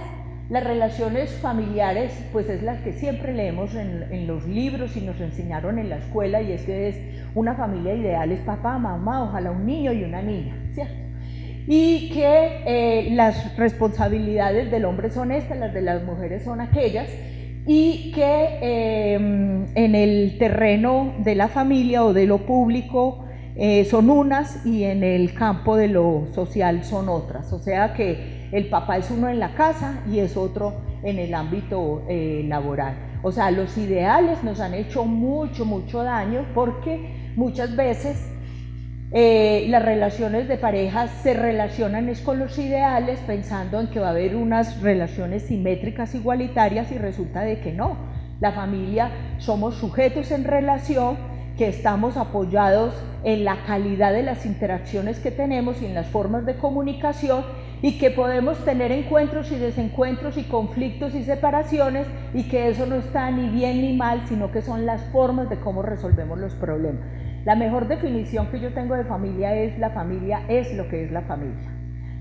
las relaciones familiares, pues es las que siempre leemos en los libros y nos enseñaron en la escuela, y es que es una familia ideal, es papá, mamá, ojalá un niño y una niña, ¿cierto? Y que las responsabilidades del hombre son estas, las de las mujeres son aquellas, y que en el terreno de la familia o de lo público son unas, y en el campo de lo social son otras. O sea que el papá es uno en la casa y es otro en el ámbito laboral. O sea, los ideales nos han hecho mucho daño, porque muchas veces las relaciones de pareja se relacionan es con los ideales, pensando en que va a haber unas relaciones simétricas, igualitarias, y resulta de que no. La familia somos sujetos en relación, que estamos apoyados en la calidad de las interacciones que tenemos y en las formas de comunicación, y que podemos tener encuentros y desencuentros y conflictos y separaciones, y que eso no está ni bien ni mal, sino que son las formas de cómo resolvemos los problemas. La mejor definición que yo tengo de familia es: la familia es lo que es la familia.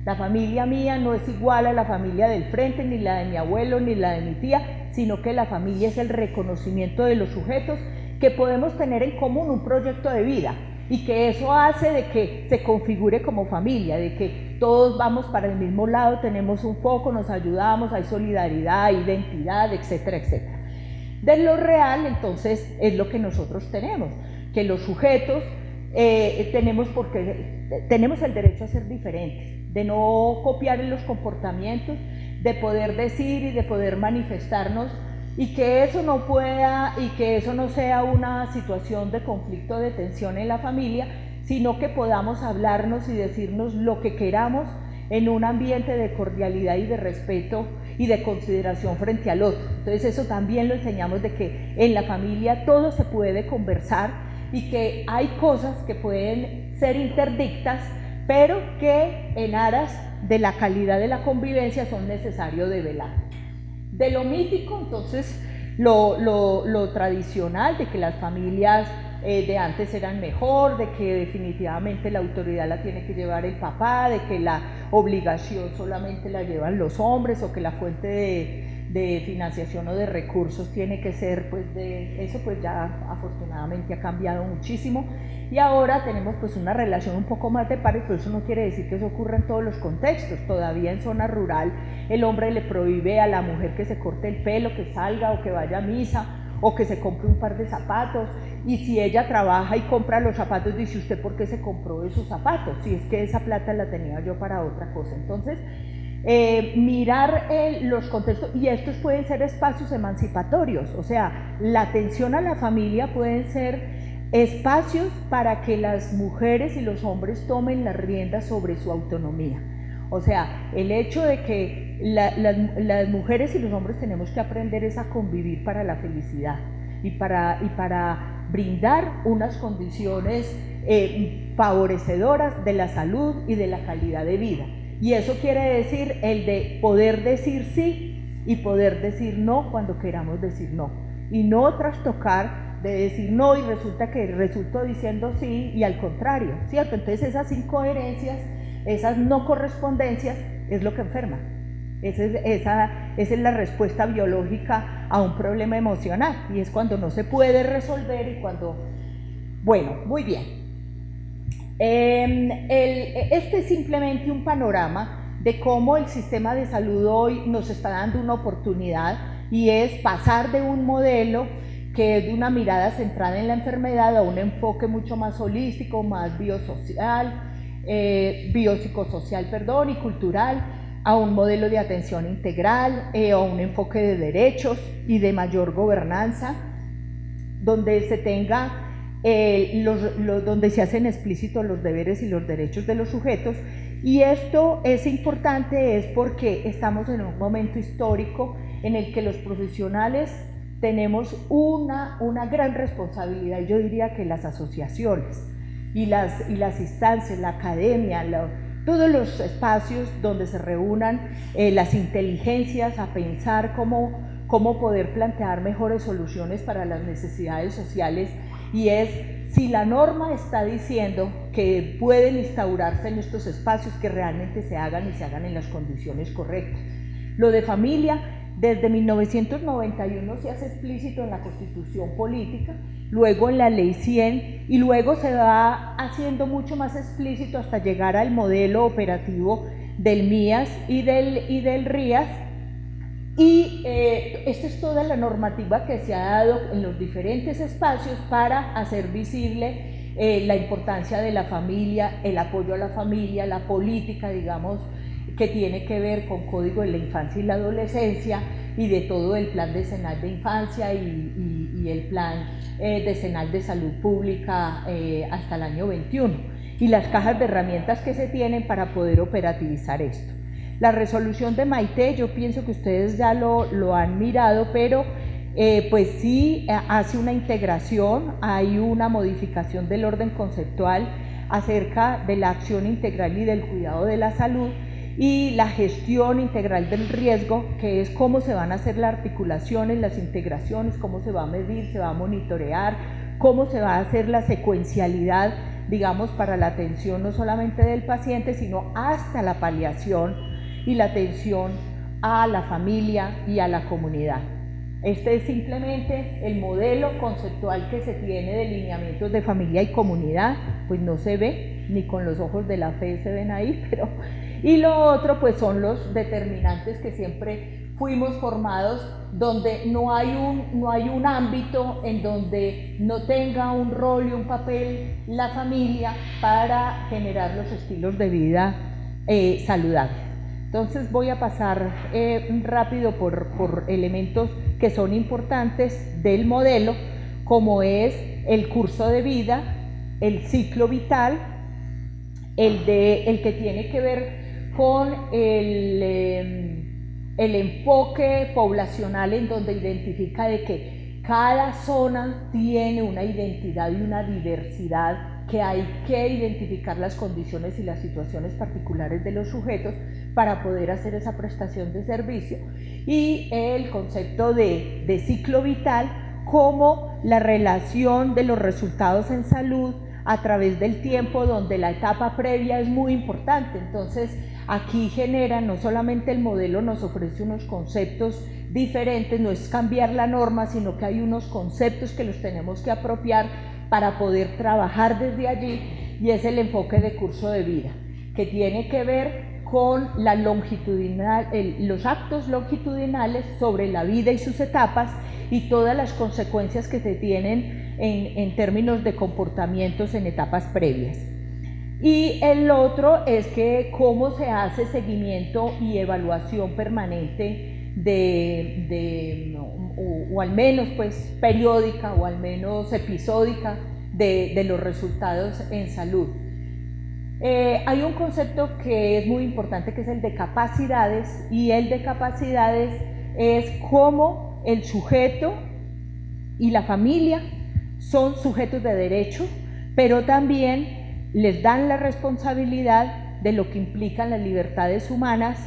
La familia mía no es igual a la familia del frente, ni la de mi abuelo, ni la de mi tía, sino que la familia es el reconocimiento de los sujetos que podemos tener en común un proyecto de vida, y que eso hace de que se configure como familia, de que todos vamos para el mismo lado, tenemos un foco, nos ayudamos, hay solidaridad, identidad, etcétera, etcétera. De lo real, entonces, es lo que nosotros tenemos, que los sujetos tenemos el derecho a ser diferentes, de no copiar en los comportamientos, de poder decir y de poder manifestarnos, y que eso no pueda, y que eso no sea una situación de conflicto, de tensión en la familia, sino que podamos hablarnos y decirnos lo que queramos en un ambiente de cordialidad y de respeto y de consideración frente al otro. Entonces eso también lo enseñamos, de que en la familia todo se puede conversar, y que hay cosas que pueden ser interdictas, pero que en aras de la calidad de la convivencia son necesarios de velar. De lo mítico, entonces, lo tradicional, de que las familias de antes eran mejor, de que definitivamente la autoridad la tiene que llevar el papá, de que la obligación solamente la llevan los hombres, o que la fuente de financiación o de recursos tiene que ser pues de eso, pues ya afortunadamente ha cambiado muchísimo, y ahora tenemos pues una relación un poco más de pares, pero eso no quiere decir que eso ocurra en todos los contextos. Todavía en zona rural el hombre le prohíbe a la mujer que se corte el pelo, que salga o que vaya a misa, o que se compre un par de zapatos, y si ella trabaja y compra los zapatos, dice usted por qué se compró esos zapatos, si es que esa plata la tenía yo para otra cosa. Entonces, mirar los contextos, y estos pueden ser espacios emancipatorios, o sea, la atención a la familia pueden ser espacios para que las mujeres y los hombres tomen las riendas sobre su autonomía. O sea, el hecho de que las mujeres y los hombres tenemos que aprender es a convivir para la felicidad y para brindar unas condiciones favorecedoras de la salud y de la calidad de vida. Y eso quiere decir el de poder decir sí y poder decir no cuando queramos decir no. Y no trastocar de decir no y resulta que resulto diciendo sí y al contrario, ¿cierto? Entonces esas incoherencias, esas no correspondencias es lo que enferma. Esa es la respuesta biológica a un problema emocional, y es cuando no se puede resolver y cuando... Bueno, muy bien. Este es simplemente un panorama de cómo el sistema de salud hoy nos está dando una oportunidad, y es pasar de un modelo que es de una mirada centrada en la enfermedad a un enfoque mucho más holístico, más biopsicosocial y cultural, a un modelo de atención integral, a un enfoque de derechos y de mayor gobernanza, donde se tenga donde se hacen explícitos los deberes y los derechos de los sujetos. Y esto es importante es porque estamos en un momento histórico en el que los profesionales tenemos una gran responsabilidad, y yo diría que las asociaciones y las instancias, la academia, todos los espacios donde se reúnan las inteligencias a pensar cómo poder plantear mejores soluciones para las necesidades sociales, y es si la norma está diciendo que pueden instaurarse en estos espacios, que realmente se hagan y se hagan en las condiciones correctas. Lo de familia, desde 1991 se hace explícito en la Constitución Política, luego en la Ley 100, y luego se va haciendo mucho más explícito hasta llegar al modelo operativo del MIAS y del RIAS. Y esta es toda la normativa que se ha dado en los diferentes espacios para hacer visible la importancia de la familia, el apoyo a la familia, la política, digamos, que tiene que ver con Código de la Infancia y la Adolescencia, y de todo el plan decenal de infancia y el plan decenal de salud pública hasta el año 21, y las cajas de herramientas que se tienen para poder operativizar esto. La resolución de Maite, yo pienso que ustedes ya lo han mirado, pero pues sí hace una integración, hay una modificación del orden conceptual acerca de la acción integral y del cuidado de la salud, y la gestión integral del riesgo, que es cómo se van a hacer las articulaciones, las integraciones, cómo se va a medir, se va a monitorear, cómo se va a hacer la secuencialidad, digamos, para la atención no solamente del paciente, sino hasta la paliación y la atención a la familia y a la comunidad. Este es simplemente el modelo conceptual que se tiene de lineamientos de familia y comunidad, pues no se ve, ni con los ojos de la fe se ven ahí, pero... Y lo otro pues son los determinantes que siempre fuimos formados, donde no hay un ámbito en donde no tenga un rol y un papel la familia para generar los estilos de vida saludables. Entonces voy a pasar rápido por elementos que son importantes del modelo, como es el curso de vida, el ciclo vital, el que tiene que ver con el enfoque poblacional, en donde identifica de que cada zona tiene una identidad y una diversidad, que hay que identificar las condiciones y las situaciones particulares de los sujetos para poder hacer esa prestación de servicio, y el concepto de ciclo vital como la relación de los resultados en salud a través del tiempo, donde la etapa previa es muy importante. Entonces aquí genera, no solamente el modelo nos ofrece unos conceptos diferentes, no es cambiar la norma, sino que hay unos conceptos que los tenemos que apropiar para poder trabajar desde allí, y es el enfoque de curso de vida, que tiene que ver con la los actos longitudinales sobre la vida y sus etapas y todas las consecuencias que se tienen en términos de comportamientos en etapas previas. Y el otro es que cómo se hace seguimiento y evaluación permanente o al menos pues periódica o al menos episódica de los resultados en salud. Hay un concepto que es muy importante que es el de capacidades, y el de capacidades es cómo el sujeto y la familia son sujetos de derecho, pero también les dan la responsabilidad de lo que implican las libertades humanas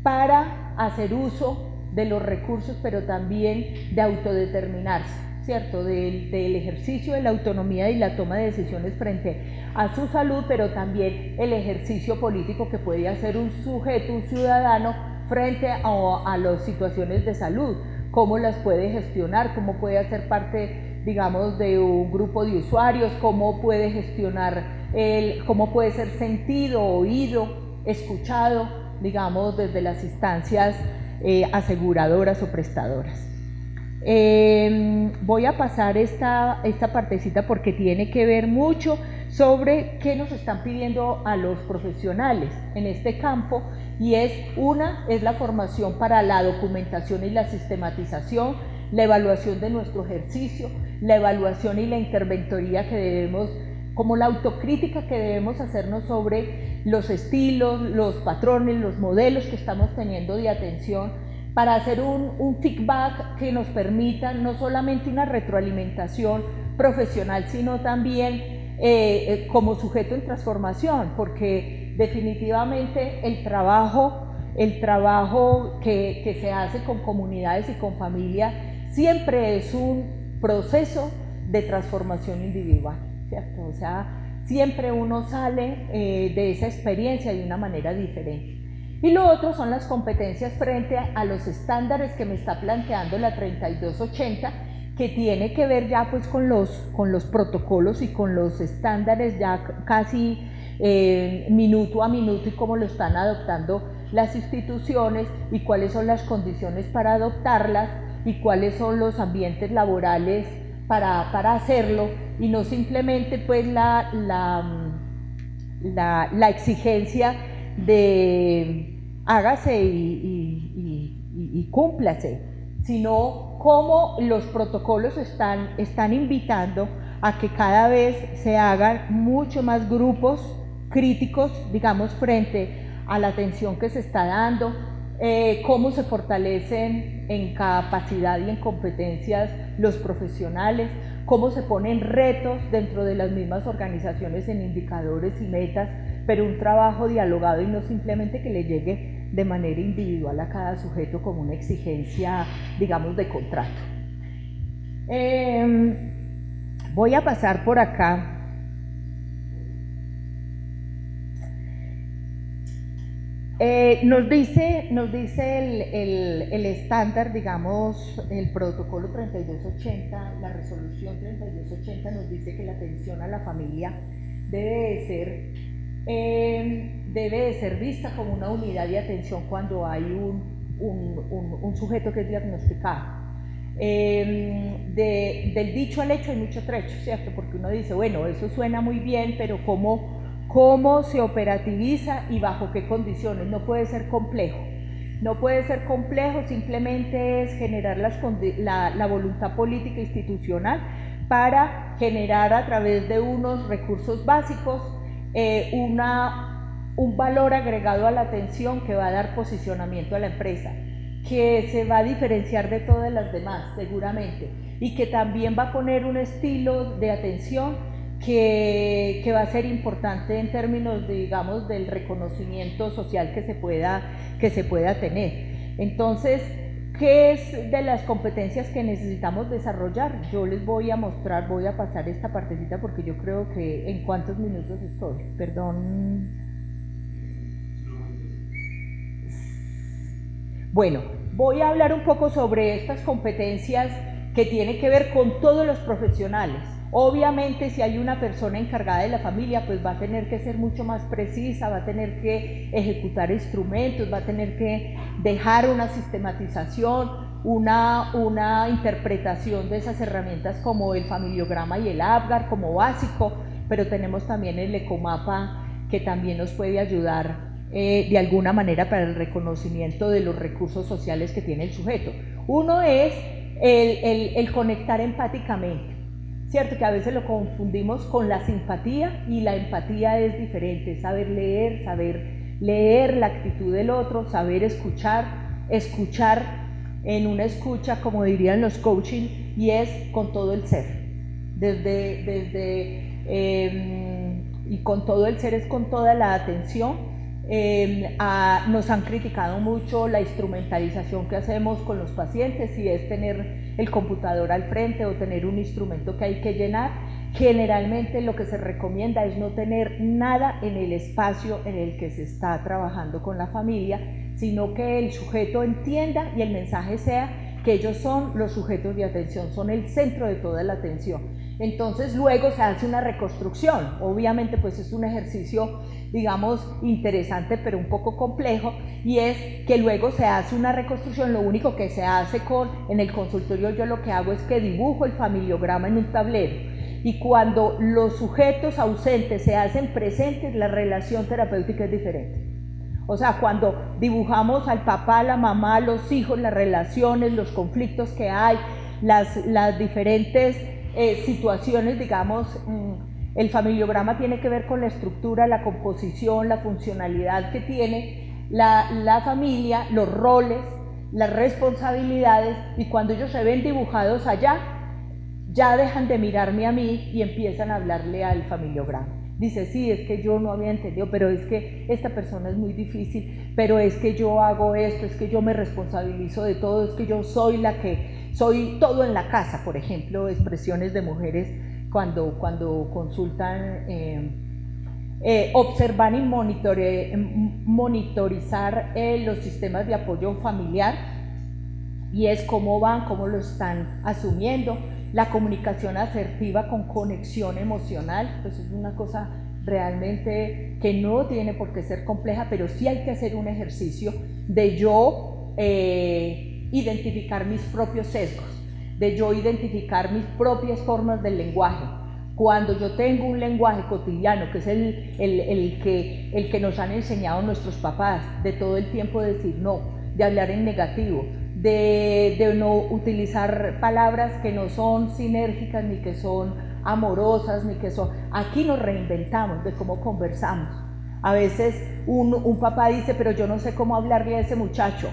para hacer uso de los recursos, pero también de autodeterminarse, ¿cierto? Del ejercicio de la autonomía y la toma de decisiones frente a su salud, pero también el ejercicio político que puede hacer un sujeto, un ciudadano, frente a las situaciones de salud, cómo las puede gestionar, cómo puede hacer parte, digamos, de un grupo de usuarios, cómo puede gestionar, cómo puede ser sentido, oído, escuchado, digamos, desde las instancias aseguradoras o prestadoras. Voy a pasar esta partecita porque tiene que ver mucho sobre qué nos están pidiendo a los profesionales en este campo, y es la formación para la documentación y la sistematización, la evaluación de nuestro ejercicio, la evaluación y la interventoría que debemos, como la autocrítica que debemos hacernos sobre los estilos, los patrones, los modelos que estamos teniendo de atención, para hacer un feedback que nos permita no solamente una retroalimentación profesional, sino también como sujeto en transformación, porque definitivamente el trabajo que se hace con comunidades y con familia siempre es un proceso de transformación individual, ¿cierto? O sea, siempre uno sale de esa experiencia de una manera diferente. Y lo otro son las competencias frente a los estándares que me está planteando la 3280, que tiene que ver ya pues con los protocolos y con los estándares ya casi minuto a minuto, y cómo lo están adoptando las instituciones y cuáles son las condiciones para adoptarlas y cuáles son los ambientes laborales para hacerlo, y no simplemente pues la exigencia de hágase y cúmplase, sino cómo los protocolos están invitando a que cada vez se hagan mucho más grupos críticos, digamos, frente a la atención que se está dando, cómo se fortalecen en capacidad y en competencias los profesionales, cómo se ponen retos dentro de las mismas organizaciones en indicadores y metas, pero un trabajo dialogado y no simplemente que le llegue de manera individual a cada sujeto como una exigencia, digamos, de contrato. Voy a pasar por acá. Nos dice el estándar, digamos, el protocolo 3280, la resolución 3280 nos dice que la atención a la familia debe de ser vista como una unidad de atención cuando hay un sujeto que es diagnosticado. Del dicho al hecho hay mucho trecho, ¿cierto? Porque uno dice, bueno, eso suena muy bien, pero ¿cómo se operativiza y bajo qué condiciones? No puede ser complejo. No puede ser complejo, simplemente es generar la voluntad política institucional para generar a través de unos recursos básicos un valor agregado a la atención que va a dar posicionamiento a la empresa, que se va a diferenciar de todas las demás seguramente, y que también va a poner un estilo de atención que va a ser importante en términos, digamos, del reconocimiento social que se pueda tener. Entonces, ¿qué es de las competencias que necesitamos desarrollar? Yo les voy a mostrar, voy a pasar esta partecita porque yo creo que en cuántos minutos estoy, perdón. Bueno, voy a hablar un poco sobre estas competencias que tienen que ver con todos los profesionales, Obviamente, si hay una persona encargada de la familia, pues va a tener que ser mucho más precisa, va a tener que ejecutar instrumentos, va a tener que dejar una sistematización, una interpretación de esas herramientas como el familiograma y el APGAR como básico, pero tenemos también el ecomapa que también nos puede ayudar de alguna manera para el reconocimiento de los recursos sociales que tiene el sujeto. Uno es el conectar empáticamente, ¿cierto? Que a veces lo confundimos con la simpatía, y la empatía es diferente, saber leer la actitud del otro, saber escuchar en una escucha, como dirían los coaching, y es con todo el ser, y con todo el ser es con toda la atención. Nos han criticado mucho la instrumentalización que hacemos con los pacientes, si es tener el computador al frente o tener un instrumento que hay que llenar. Generalmente lo que se recomienda es no tener nada en el espacio en el que se está trabajando con la familia, sino que el sujeto entienda y el mensaje sea que ellos son los sujetos de atención, son el centro de toda la atención. Entonces luego se hace una reconstrucción. Obviamente pues es un ejercicio, digamos, interesante pero un poco complejo, y es que luego se hace una reconstrucción. Lo único que se hace en el consultorio, yo lo que hago es que dibujo el familiograma en un tablero, y cuando los sujetos ausentes se hacen presentes, la relación terapéutica es diferente. O sea, cuando dibujamos al papá, la mamá, los hijos, las relaciones, los conflictos que hay, las diferentes situaciones, digamos, el familiograma tiene que ver con la estructura, la composición, la funcionalidad que tiene la familia, los roles, las responsabilidades, y cuando ellos se ven dibujados allá, ya dejan de mirarme a mí y empiezan a hablarle al familiograma. Dice, sí, es que yo no había entendido, pero es que esta persona es muy difícil, pero es que yo hago esto, es que yo me responsabilizo de todo, es que yo soy la que soy todo en la casa, por ejemplo, expresiones de mujeres cuando consultan, observar y monitorizar los sistemas de apoyo familiar, y es cómo van, cómo lo están asumiendo. La comunicación asertiva con conexión emocional, pues es una cosa realmente que no tiene por qué ser compleja, pero sí hay que hacer un ejercicio de yo identificar mis propios sesgos, de yo identificar mis propias formas del lenguaje. Cuando yo tengo un lenguaje cotidiano, que es el que nos han enseñado nuestros papás, de todo el tiempo decir no, de hablar en negativo, de no utilizar palabras que no son sinérgicas, ni que son amorosas, ni que son... Aquí nos reinventamos de cómo conversamos. A veces un papá dice, pero yo no sé cómo hablarle a ese muchacho.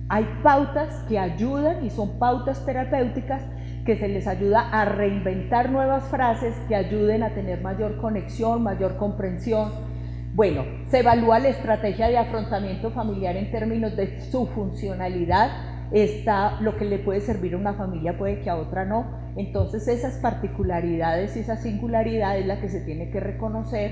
Hay pautas que ayudan, y son pautas terapéuticas que se les ayuda a reinventar nuevas frases que ayuden a tener mayor conexión, mayor comprensión. Bueno, se evalúa la estrategia de afrontamiento familiar en términos de su funcionalidad. Está lo que le puede servir a una familia, puede que a otra no. Entonces esas particularidades y esa singularidad es la que se tiene que reconocer,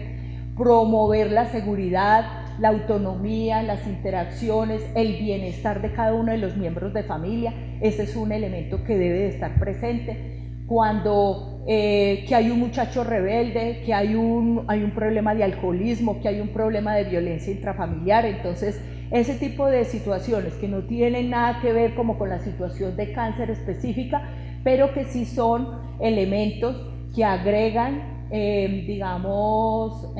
promover la seguridad, la autonomía, las interacciones, el bienestar de cada uno de los miembros de familia. Ese es un elemento que debe de estar presente. Cuando que hay un muchacho rebelde, que hay un problema de alcoholismo, que hay un problema de violencia intrafamiliar, entonces ese tipo de situaciones que no tienen nada que ver como con la situación de cáncer específica, pero que sí son elementos que agregan, digamos,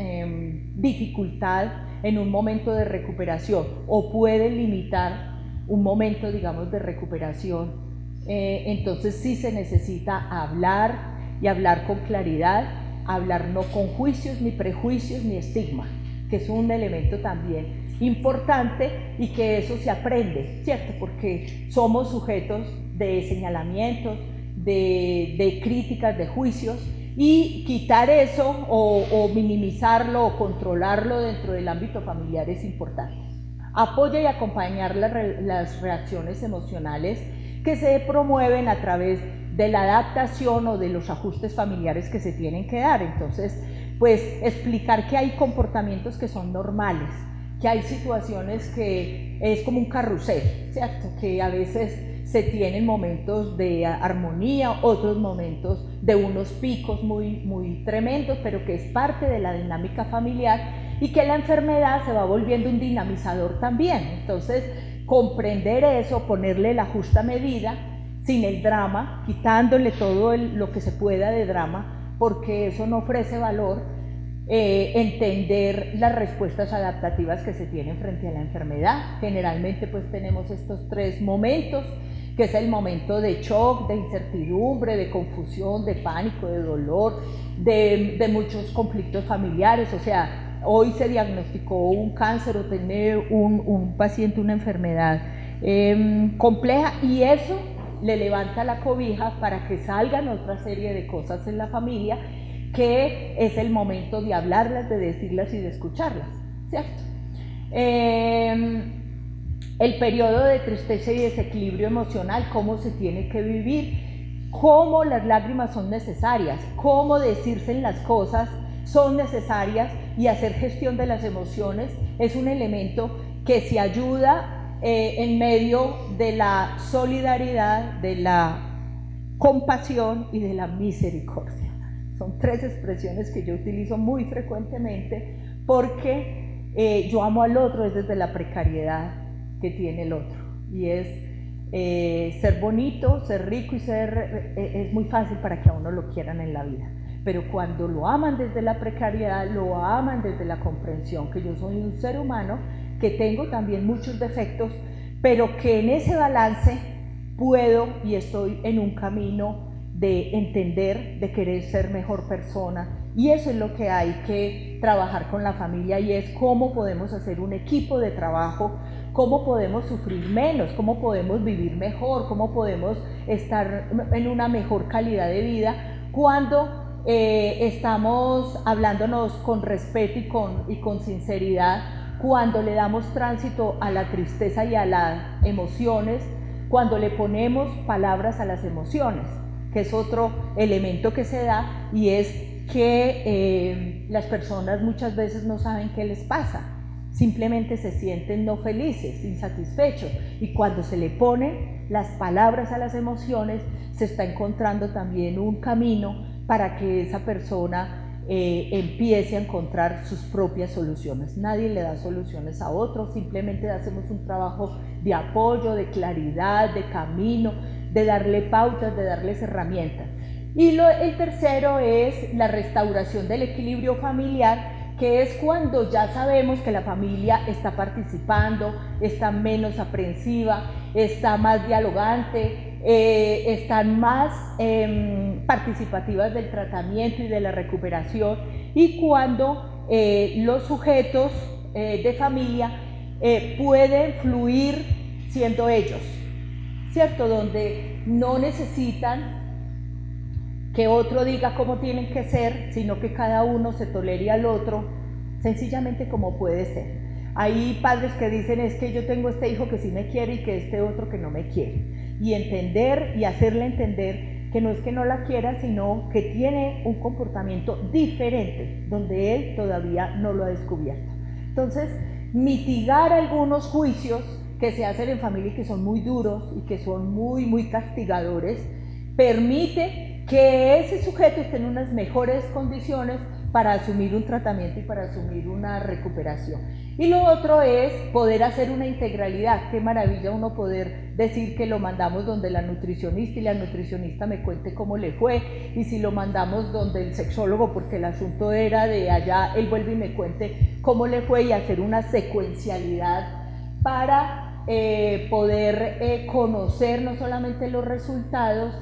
dificultad en un momento de recuperación, o pueden limitar un momento, digamos, de recuperación. Entonces sí se necesita hablar, y hablar con claridad, hablar no con juicios, ni prejuicios, ni estigma, que es un elemento también importante, y que eso se aprende, ¿cierto? Porque somos sujetos de señalamientos, de críticas, de juicios, y quitar eso o minimizarlo o controlarlo dentro del ámbito familiar es importante. Apoya y acompañar las reacciones emocionales que se promueven a través de la adaptación o de los ajustes familiares que se tienen que dar. Entonces, pues explicar que hay comportamientos que son normales, que hay situaciones que es como un carrusel, ¿cierto? Que a veces se tienen momentos de armonía, otros momentos de unos picos muy tremendos, pero que es parte de la dinámica familiar y que la enfermedad se va volviendo un dinamizador también. Entonces, comprender eso, ponerle la justa medida, sin el drama, quitándole todo lo que se pueda de drama, porque eso no ofrece valor. Entender las respuestas adaptativas que se tienen frente a la enfermedad. Generalmente pues tenemos estos tres momentos, que es el momento de shock, de incertidumbre, de confusión, de pánico, de dolor, de muchos conflictos familiares. O sea, hoy se diagnosticó un cáncer o tiene un paciente una enfermedad compleja, y eso le levanta la cobija para que salgan otra serie de cosas en la familia, que es el momento de hablarlas, de decirlas y de escucharlas, ¿cierto? El periodo de tristeza y desequilibrio emocional, cómo se tiene que vivir, cómo las lágrimas son necesarias, cómo decirse las cosas son necesarias, y hacer gestión de las emociones es un elemento que se ayuda en medio de la solidaridad, de la compasión y de la misericordia. Son tres expresiones que yo utilizo muy frecuentemente, porque yo amo al otro desde la precariedad que tiene el otro, y es ser bonito, ser rico y es muy fácil para que a uno lo quieran en la vida, pero cuando lo aman desde la precariedad, lo aman desde la comprensión, que yo soy un ser humano, que tengo también muchos defectos, pero que en ese balance puedo y estoy en un camino de entender, de querer ser mejor persona, y eso es lo que hay que trabajar con la familia, y es cómo podemos hacer un equipo de trabajo, cómo podemos sufrir menos, cómo podemos vivir mejor, cómo podemos estar en una mejor calidad de vida cuando estamos hablándonos con respeto y con sinceridad, cuando le damos tránsito a la tristeza y a las emociones, cuando le ponemos palabras a las emociones, que es otro elemento que se da, y es que las personas muchas veces no saben qué les pasa, simplemente se sienten no felices, insatisfechos, y cuando se le ponen las palabras a las emociones, se está encontrando también un camino para que esa persona empiece a encontrar sus propias soluciones. Nadie le da soluciones a otro, simplemente hacemos un trabajo de apoyo, de claridad, de camino, de darle pautas, de darles herramientas. Y el tercero es la restauración del equilibrio familiar, que es cuando ya sabemos que la familia está participando, está menos aprensiva, está más dialogante, están más participativas del tratamiento y de la recuperación, y cuando los sujetos de familia pueden fluir siendo ellos, ¿cierto? Donde no necesitan que otro diga cómo tienen que ser, sino que cada uno se tolere al otro sencillamente como puede ser. Hay padres que dicen, es que yo tengo este hijo que sí me quiere y que este otro que no me quiere, y entender y hacerle entender que no es que no la quiera, sino que tiene un comportamiento diferente, donde él todavía no lo ha descubierto. Entonces, mitigar algunos juicios que se hacen en familia y que son muy duros y que son muy castigadores, permite que ese sujeto esté en unas mejores condiciones para asumir un tratamiento y para asumir una recuperación. Y lo otro es poder hacer una integralidad. Qué maravilla uno poder decir que lo mandamos donde la nutricionista y la nutricionista me cuente cómo le fue, y si lo mandamos donde el sexólogo porque el asunto era de allá, él vuelve y me cuente cómo le fue, y hacer una secuencialidad para poder conocer no solamente los resultados,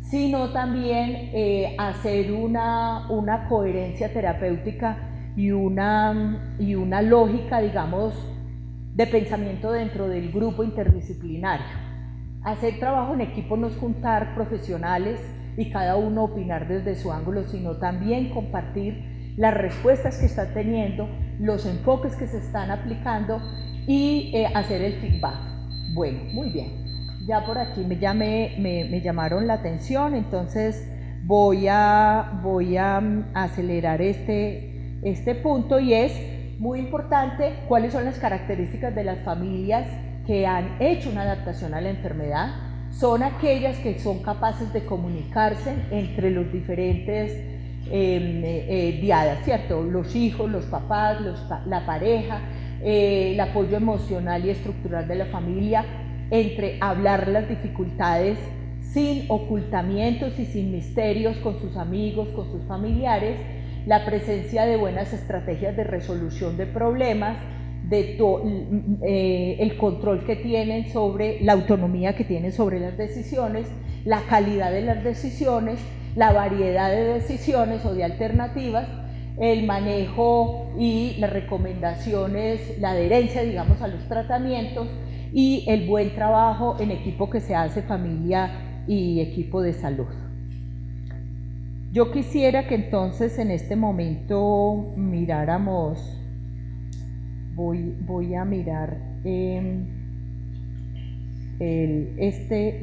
sino también hacer una coherencia terapéutica y una lógica, digamos, de pensamiento dentro del grupo interdisciplinario. Hacer trabajo en equipo no es juntar profesionales y cada uno opinar desde su ángulo, sino también compartir las respuestas que están teniendo, los enfoques que se están aplicando, y hacer el feedback. Bueno, muy bien. Ya por aquí me llamaron la atención, entonces voy a acelerar este punto, y es muy importante cuáles son las características de las familias que han hecho una adaptación a la enfermedad. son aquellas que son capaces de comunicarse entre los diferentes diadas, ¿cierto? Los hijos, los papás, la pareja, el apoyo emocional y estructural de la familia, entre hablar las dificultades sin ocultamientos y sin misterios con sus amigos, con sus familiares, la presencia de buenas estrategias de resolución de problemas, el control que tienen sobre la autonomía que tienen sobre las decisiones, la calidad de las decisiones, la variedad de decisiones o de alternativas, el manejo y las recomendaciones, la adherencia, digamos, a los tratamientos y el buen trabajo en equipo que se hace familia y equipo de salud. Yo quisiera que entonces en este momento miráramos, voy a mirar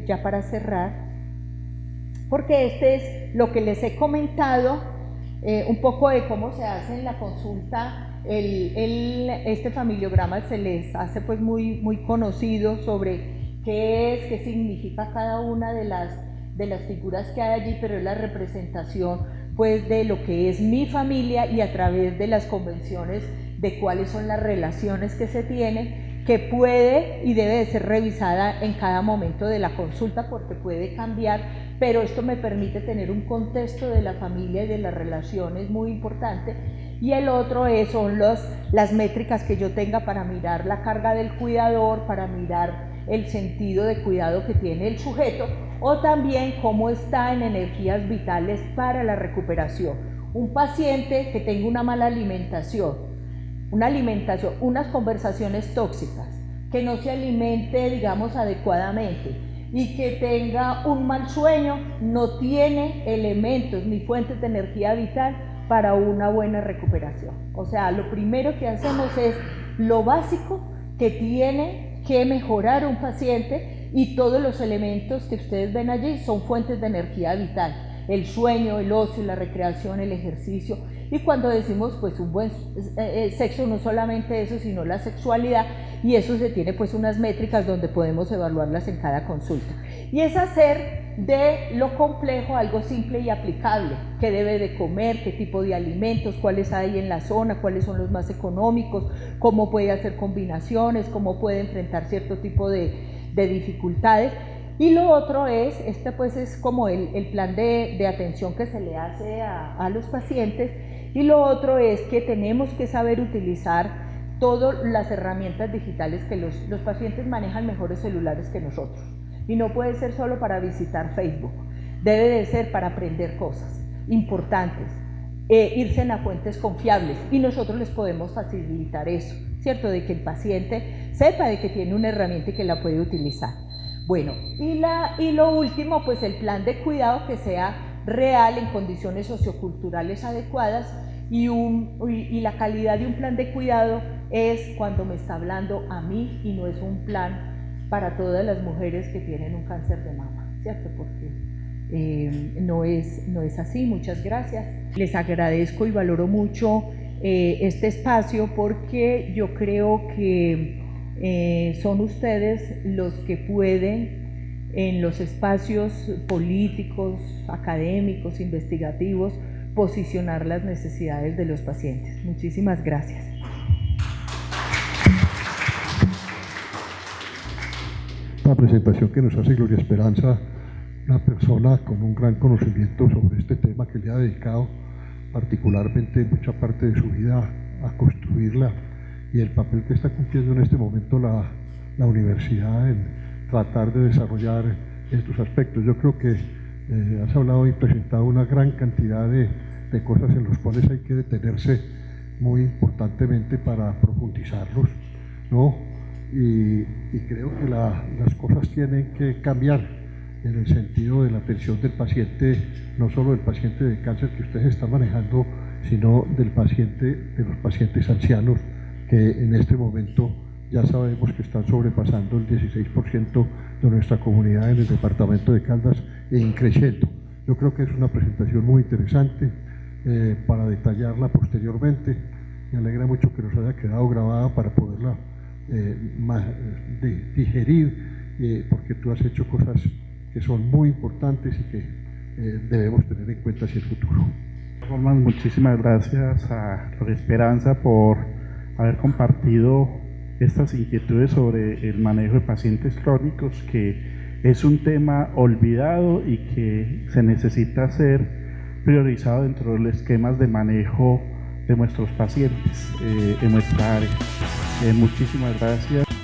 ya para cerrar, porque este es lo que les he comentado, un poco de cómo se hace en la consulta. Este familiograma se les hace pues muy conocido sobre qué significa cada una de las figuras que hay allí, pero es la representación pues de lo que es mi familia y a través de las convenciones de cuáles son las relaciones que se tienen, que puede y debe de ser revisada en cada momento de la consulta porque puede cambiar, pero esto me permite tener un contexto de la familia y de las relaciones muy importante. Y el otro son las métricas que yo tenga para mirar la carga del cuidador, para mirar el sentido de cuidado que tiene el sujeto, o también cómo está en energías vitales para la recuperación. Un paciente que tenga una mala alimentación, unas conversaciones tóxicas, que no se alimente, digamos, adecuadamente y que tenga un mal sueño, no tiene elementos ni fuentes de energía vital para una buena recuperación. O sea, lo primero que hacemos es lo básico que tiene que mejorar un paciente, y todos los elementos que ustedes ven allí son fuentes de energía vital: el sueño, el ocio, la recreación, el ejercicio. Y cuando decimos pues un buen sexo, no solamente eso, sino la sexualidad, y eso se tiene pues unas métricas donde podemos evaluarlas en cada consulta. Y es hacer de lo complejo algo simple y aplicable: qué debe de comer, qué tipo de alimentos, cuáles hay en la zona, cuáles son los más económicos, cómo puede hacer combinaciones, cómo puede enfrentar cierto tipo de dificultades. Y lo otro es, pues es como el plan de atención que se le hace a los pacientes, y lo otro es que tenemos que saber utilizar todas las herramientas digitales, que los pacientes manejan mejores celulares que nosotros, y no puede ser solo para visitar Facebook, debe de ser para aprender cosas importantes, irse a fuentes confiables, y nosotros les podemos facilitar eso, ¿cierto? De que el paciente sepa de que tiene una herramienta y que la puede utilizar. Bueno, y lo último, pues el plan de cuidado que sea real en condiciones socioculturales adecuadas, y la calidad de un plan de cuidado es cuando me está hablando a mí y no es un plan para todas las mujeres que tienen un cáncer de mama, ¿cierto? Porque no es así. Muchas gracias. Les agradezco y valoro mucho este espacio, porque yo creo que son ustedes los que pueden, en los espacios políticos, académicos, investigativos, posicionar las necesidades de los pacientes. Muchísimas gracias. La presentación que nos hace Gloria Esperanza, una persona con un gran conocimiento sobre este tema, que le ha dedicado particularmente mucha parte de su vida a construirla, y el papel que está cumpliendo en este momento la universidad en tratar de desarrollar estos aspectos. Yo creo que has hablado y presentado una gran cantidad de cosas en las cuales hay que detenerse muy importantemente para profundizarlos, ¿no? Y creo que las cosas tienen que cambiar en el sentido de la atención del paciente, no solo del paciente de cáncer que ustedes están manejando, sino de los pacientes ancianos, que en este momento ya sabemos que están sobrepasando el 16% de nuestra comunidad en el departamento de Caldas e increciendo. Yo creo que es una presentación muy interesante para detallarla posteriormente. Me alegra mucho que nos haya quedado grabada para poderla digerir porque tú has hecho cosas que son muy importantes y que debemos tener en cuenta hacia el futuro. Muchísimas gracias a Gloria Esperanza por haber compartido estas inquietudes sobre el manejo de pacientes crónicos, que es un tema olvidado y que se necesita ser priorizado dentro de los esquemas de manejo de nuestros pacientes en nuestra área. Muchísimas gracias.